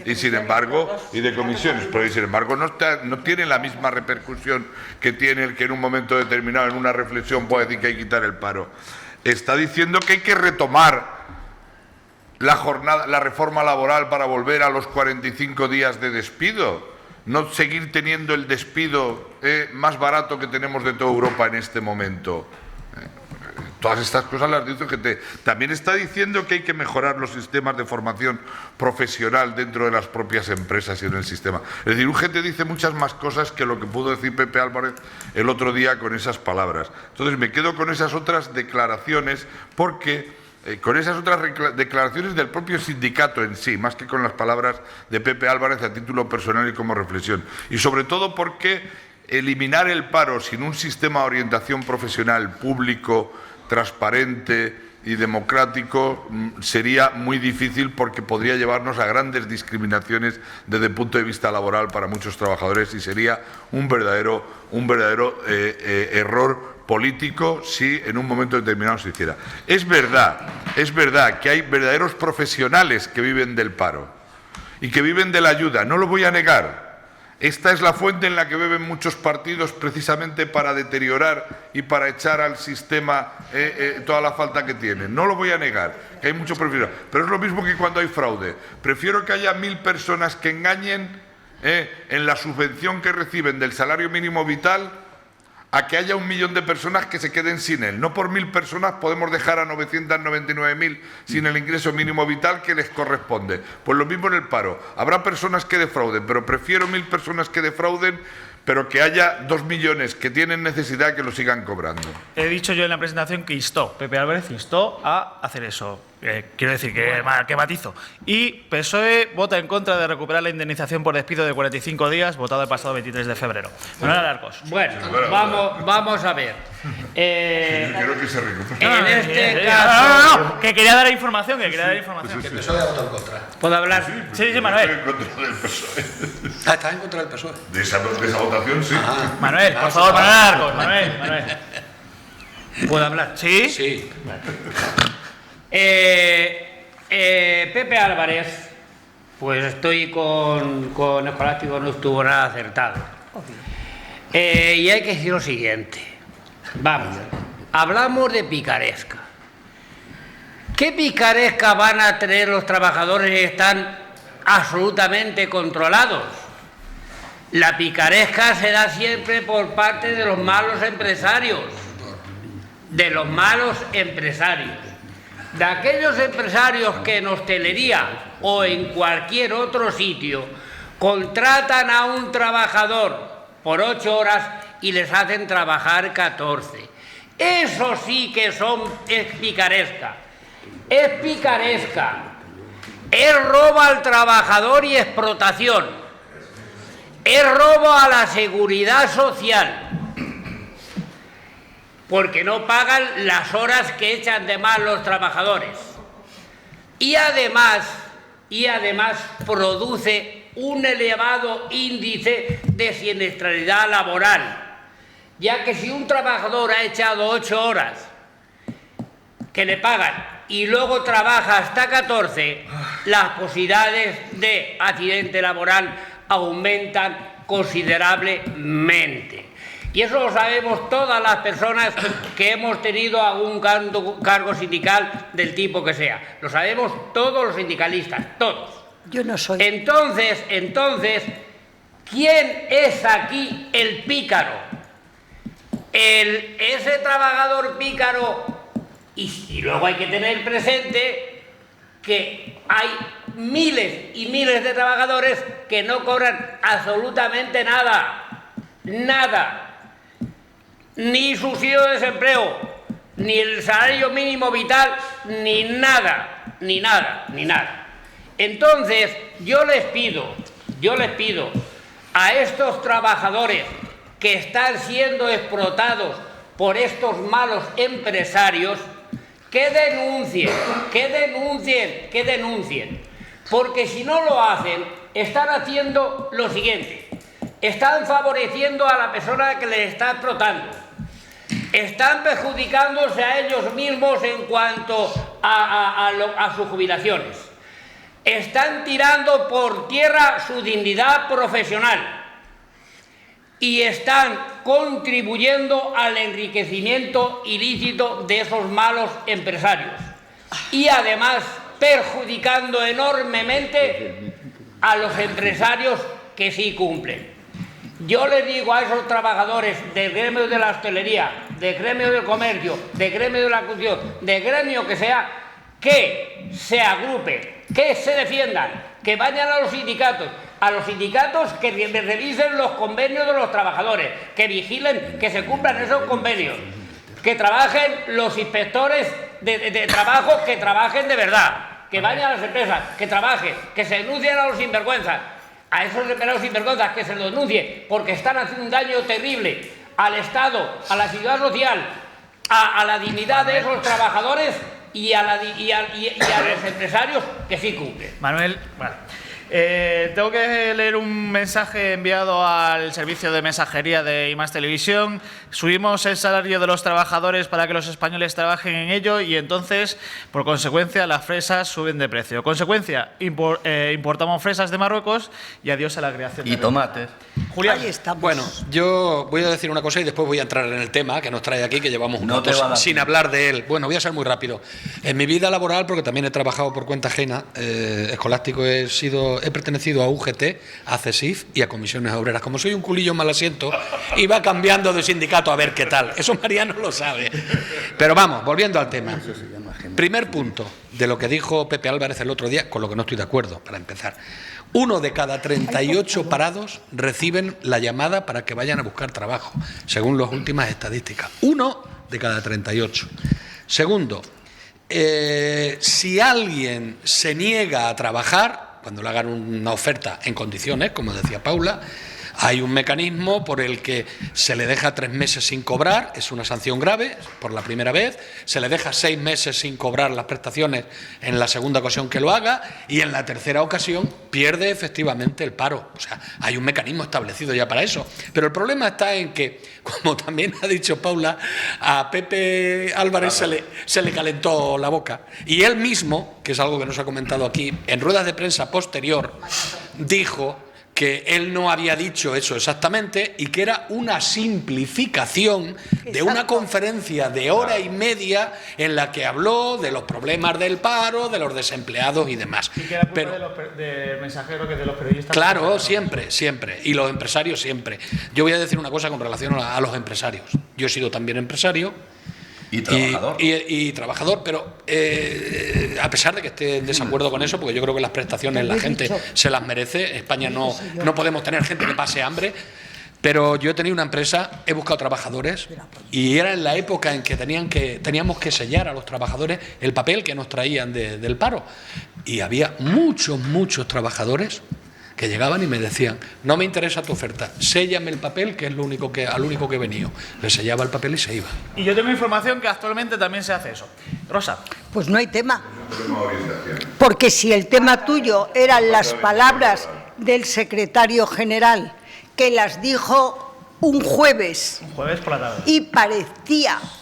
Y sin embargo, y de comisiones, pero sin embargo no tiene la misma repercusión que tiene el que en un momento determinado, en una reflexión, puede decir que hay que quitar el paro. Está diciendo que hay que retomar la reforma laboral para volver a los 45 días de despido, no seguir teniendo el despido más barato que tenemos de toda Europa en este momento. Todas estas cosas las dice UGT. También está diciendo que hay que mejorar los sistemas de formación profesional dentro de las propias empresas y en el sistema. Es decir, UGT dice muchas más cosas que lo que pudo decir Pepe Álvarez el otro día con esas palabras. Entonces me quedo con esas otras declaraciones porque... con esas otras declaraciones del propio sindicato en sí, más que con las palabras de Pepe Álvarez a título personal y como reflexión. Y sobre todo porque eliminar el paro sin un sistema de orientación profesional público, transparente y democrático sería muy difícil porque podría llevarnos a grandes discriminaciones desde el punto de vista laboral para muchos trabajadores y sería un verdadero error político si en un momento determinado se hiciera. Es verdad que hay verdaderos profesionales que viven del paro y que viven de la ayuda, no lo voy a negar. Esta es la fuente en la que beben muchos partidos precisamente para deteriorar y para echar al sistema toda la falta que tienen. No lo voy a negar, que hay mucho prefiero. Pero es lo mismo que cuando hay fraude. Prefiero que haya 1000 personas que engañen en la subvención que reciben del salario mínimo vital a que haya 1 millón de personas que se queden sin él. No por 1000 personas podemos dejar a 999.000 sin el ingreso mínimo vital que les corresponde. Pues lo mismo en el paro. Habrá personas que defrauden, pero prefiero 1000 personas que defrauden, pero que haya 2 millones que tienen necesidad que lo sigan cobrando. He dicho yo en la presentación que Pepe Álvarez instó a hacer eso. Quiero decir que matizo. Y PSOE vota en contra de recuperar la indemnización por despido de 45 días, votado el pasado 23 de febrero. Manuel Alarcos. Bueno, vamos a ver. Quiero que se recupere. En este caso... No, que quería dar información, El PSOE ha votado en contra. ¿Puedo hablar? Sí, Manuel. En contra del PSOE. Está en contra del PSOE. De esa votación, sí. Manuel, por favor, Manuel Alarcos. Manuel. ¿Puedo hablar? ¿Sí? Sí. Pepe Álvarez, pues estoy con Escolástico, no estuvo nada acertado. Y hay que decir lo siguiente. Vamos, hablamos de picaresca. ¿Qué picaresca van a tener los trabajadores que están absolutamente controlados? La picaresca se da siempre por parte de los malos empresarios. De los malos empresarios. De aquellos empresarios que en hostelería o en cualquier otro sitio contratan a un trabajador por 8 horas y les hacen trabajar 14. Eso sí que es picaresca. Es picaresca. Es robo al trabajador y explotación. Es robo a la seguridad social. Porque no pagan las horas que echan de más los trabajadores. Y además produce un elevado índice de siniestralidad laboral, ya que si un trabajador ha echado 8 horas que le pagan y luego trabaja hasta 14, las posibilidades de accidente laboral aumentan considerablemente. Y eso lo sabemos todas las personas que hemos tenido algún cargo sindical del tipo que sea. Lo sabemos todos los sindicalistas, todos. Yo no soy. Entonces, ¿quién es aquí el pícaro? Ese trabajador pícaro, y luego hay que tener presente que hay miles y miles de trabajadores que no cobran absolutamente nada. Ni subsidio de desempleo, ni el salario mínimo vital, ni nada. Entonces, yo les pido a estos trabajadores que están siendo explotados por estos malos empresarios que denuncien, porque si no lo hacen, están haciendo lo siguiente: están favoreciendo a la persona que les está explotando. Están perjudicándose a ellos mismos en cuanto a sus jubilaciones. Están tirando por tierra su dignidad profesional y están contribuyendo al enriquecimiento ilícito de esos malos empresarios y además perjudicando enormemente a los empresarios que sí cumplen. Yo les digo a esos trabajadores del gremio de la hostelería, de gremio del comercio, de gremio de la construcción, de gremio que sea, que se agrupen, que se defiendan, que vayan a los sindicatos que revisen los convenios de los trabajadores, que vigilen que se cumplan esos convenios, que trabajen los inspectores de trabajo, que trabajen de verdad, que vayan a las empresas, que trabajen, que se denuncien a los sinvergüenzas, a esos empleados sinvergüenzas, que se los denuncie, porque están haciendo un daño terrible al Estado, a la seguridad social, a la dignidad de esos trabajadores y a los empresarios que sí cumplen. Manuel, vale. Tengo que leer un mensaje enviado al servicio de mensajería de I+ Televisión. Subimos el salario de los trabajadores para que los españoles trabajen en ello y entonces, por consecuencia, las fresas suben de precio. Consecuencia, importamos fresas de Marruecos y adiós a la creación de tomates. Julián. Ahí estamos. Bueno, yo voy a decir una cosa y después voy a entrar en el tema que nos trae aquí, que llevamos un No te va a rato dar sin hablar de él. Bueno, voy a ser muy rápido. En mi vida laboral, porque también he trabajado por cuenta ajena, escolástico, he pertenecido a UGT, a CESIF y a Comisiones Obreras. Como soy un culillo mal asiento, iba cambiando de sindicato a ver qué tal. Eso Mariano lo sabe. Pero vamos, volviendo al tema. Primer punto de lo que dijo Pepe Álvarez el otro día, con lo que no estoy de acuerdo, para empezar. 1 de cada 38 parados reciben la llamada para que vayan a buscar trabajo, según las últimas estadísticas. 1 de cada 38. Segundo, si alguien se niega a trabajar, cuando le hagan una oferta en condiciones, como decía Paula, hay un mecanismo por el que se le deja 3 meses sin cobrar, es una sanción grave por la primera vez, se le deja 6 meses sin cobrar las prestaciones en la segunda ocasión que lo haga y en la tercera ocasión pierde efectivamente el paro. O sea, hay un mecanismo establecido ya para eso. Pero el problema está en que, como también ha dicho Paula, a Pepe Álvarez se le calentó la boca. Y él mismo, que es algo que nos ha comentado aquí, en ruedas de prensa posterior, dijo que él no había dicho eso exactamente y que era una simplificación de una conferencia de hora y media en la que habló de los problemas del paro, de los desempleados y demás. Y que era culpa del mensajero, que de los periodistas. Claro, siempre. Y los empresarios siempre. Yo voy a decir una cosa con relación a los empresarios. Yo he sido también empresario. Y trabajador. Y trabajador, pero a pesar de que esté en desacuerdo con eso, porque yo creo que las prestaciones la gente se las merece, España no podemos tener gente que pase hambre, pero yo he tenido una empresa, he buscado trabajadores y era en la época en que teníamos que sellar a los trabajadores el papel que nos traían del paro y había muchos trabajadores que llegaban y me decían, no me interesa tu oferta, séllame el papel, que es al único que he venido. Le sellaba el papel y se iba. Y yo tengo información que actualmente también se hace eso. Rosa. Pues no hay tema. Porque si el tema tuyo eran las palabras del secretario general, que las dijo un jueves por la tarde, y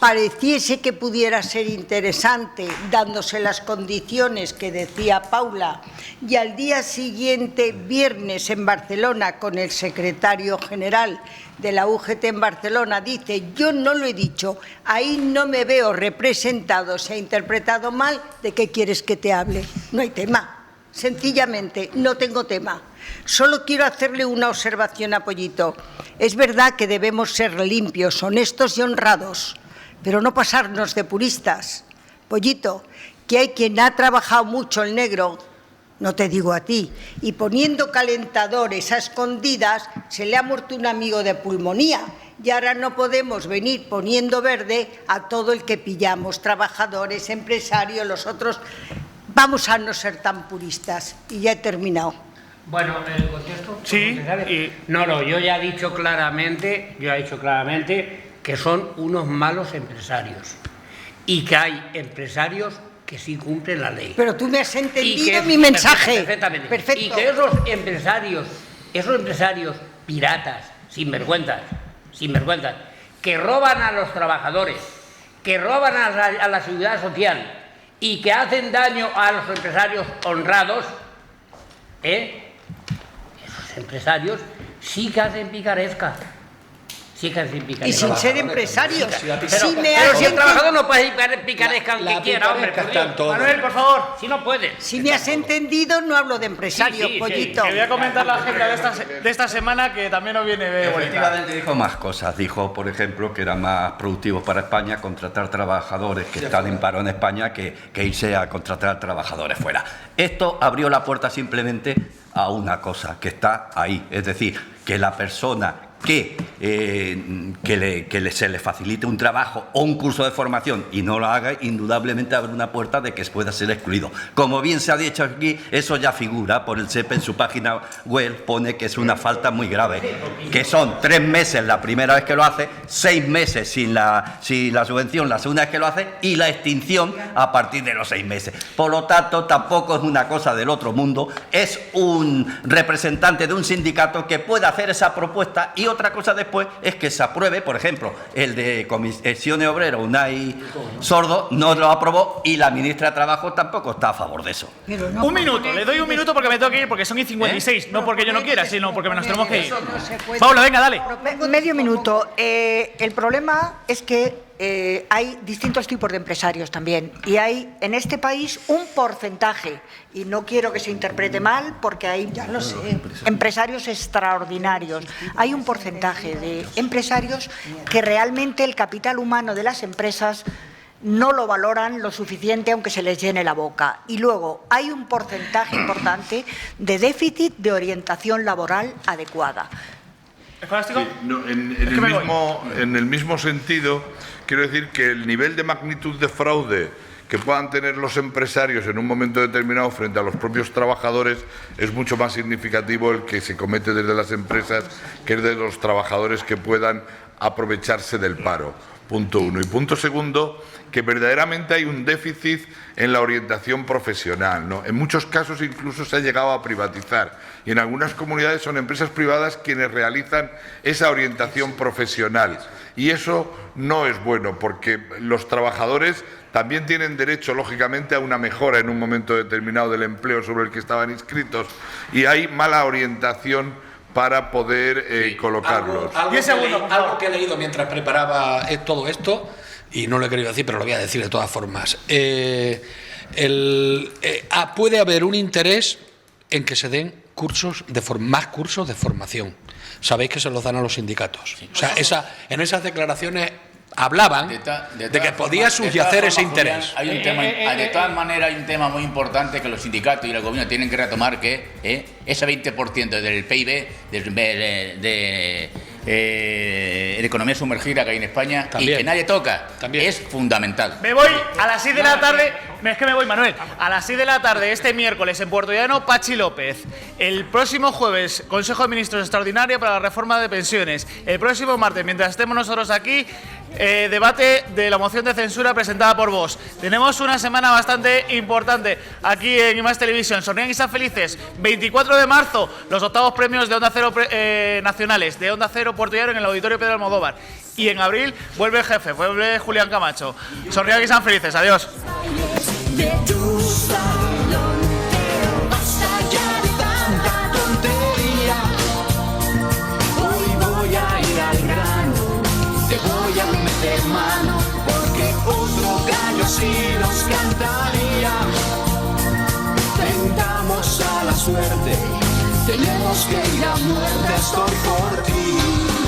pareciese que pudiera ser interesante, dándose las condiciones que decía Paula, y al día siguiente, viernes, en Barcelona, con el secretario general de la UGT en Barcelona, dice, yo no lo he dicho, ahí no me veo representado, se ha interpretado mal, ¿de qué quieres que te hable? No hay tema, sencillamente, no tengo tema. Solo quiero hacerle una observación a Pollito. Es verdad que debemos ser limpios, honestos y honrados, pero no pasarnos de puristas. Pollito, que hay quien ha trabajado mucho el negro, no te digo a ti, y poniendo calentadores a escondidas se le ha muerto un amigo de pulmonía y ahora no podemos venir poniendo verde a todo el que pillamos, trabajadores, empresarios, los otros. Vamos a no ser tan puristas. Y ya he terminado. Bueno, ¿el contexto? Sí. No, yo ya he dicho claramente que son unos malos empresarios y que hay empresarios que sí cumplen la ley. Pero tú me has entendido mi mensaje. Perfectamente. Perfecto. Y que esos empresarios piratas, sinvergüenzas, que roban a los trabajadores, que roban a la seguridad social y que hacen daño a los empresarios honrados, esos empresarios sí que hacen picaresca. Chicas sin picaresca. Y sin ser empresarios. Pero si el trabajador no puede picaresca aunque quiera, hombre. Manuel, por favor. Si no puede. Si me has entendido, no hablo de empresario, Sí, pollito. Que voy a comentar la agenda de esta semana, que también nos viene bonita. Efectivamente dijo más cosas. Dijo, por ejemplo, que era más productivo para España contratar trabajadores que están en paro en España que irse a contratar trabajadores fuera. Esto abrió la puerta simplemente a una cosa que está ahí. Es decir, que la persona que se le facilite un trabajo o un curso de formación y no lo haga, indudablemente abre una puerta de que pueda ser excluido. Como bien se ha dicho aquí, eso ya figura por el SEPE en su página web, pone que es una falta muy grave, que son 3 meses la primera vez que lo hace, 6 meses sin la subvención la segunda vez que lo hace y la extinción a partir de los 6 meses. Por lo tanto, tampoco es una cosa del otro mundo, es un representante de un sindicato que puede hacer esa propuesta. Y otra cosa después es que se apruebe, por ejemplo, el de Comisiones Obreras, Unai Sordo, no lo aprobó y la ministra de Trabajo tampoco está a favor de eso. Un minuto, le doy un minuto porque me tengo que ir, porque son y 56, no porque yo no quiera, sino porque nos tenemos que ir. Paula, venga, dale. Medio minuto. El problema es que hay distintos tipos de empresarios también y hay en este país un porcentaje, y no quiero que se interprete mal porque hay, ya lo sé, empresarios extraordinarios. Hay un porcentaje de empresarios que realmente el capital humano de las empresas no lo valoran lo suficiente aunque se les llene la boca. Y luego hay un porcentaje importante de déficit de orientación laboral adecuada. ¿Escolástico? Sí, no, en el mismo sentido, quiero decir que el nivel de magnitud de fraude que puedan tener los empresarios en un momento determinado frente a los propios trabajadores es mucho más significativo el que se comete desde las empresas que es de los trabajadores que puedan aprovecharse del paro. Punto 1. Y punto 2, que verdaderamente hay un déficit en la orientación profesional, ¿no? En muchos casos incluso se ha llegado a privatizar y en algunas comunidades son empresas privadas quienes realizan esa orientación profesional y eso no es bueno porque los trabajadores también tienen derecho, lógicamente, a una mejora en un momento determinado del empleo sobre el que estaban inscritos y hay mala orientación para poder colocarlos. Algo que he leído mientras preparaba todo esto, y no lo he querido decir, pero lo voy a decir de todas formas. Puede haber un interés en que se den más cursos de formación. Sabéis que se los dan a los sindicatos. Sí. O sea, en esas declaraciones hablaban de que podía subyacer ese interés. Hay un tema, de todas maneras, hay un tema muy importante que los sindicatos y el gobierno tienen que retomar, que ese 20% del PIB de economía sumergida que hay en España también, y que nadie toca, es fundamental. Me voy a las 6 de la tarde, es que me voy, Manuel, a las 6 de la tarde este miércoles en Puerto Llano, Pachi López. El próximo jueves, Consejo de Ministros extraordinario para la reforma de pensiones. El próximo martes, mientras estemos nosotros aquí, debate de la moción de censura presentada por Vox. Tenemos una semana bastante importante aquí en IMAX Televisión. Sonrían y sean felices. 24 de marzo, los 8º premios de Onda Cero nacionales, de Onda Cero Puerto Llano en el Auditorio Pedro Almodóvar. Y en abril vuelve el jefe, vuelve Julián Camacho. Sonrían y sean felices. Adiós. Hermano, porque otro gallo sí nos cantaría. Tentamos a la suerte, tenemos que ir a muerte, estoy por ti.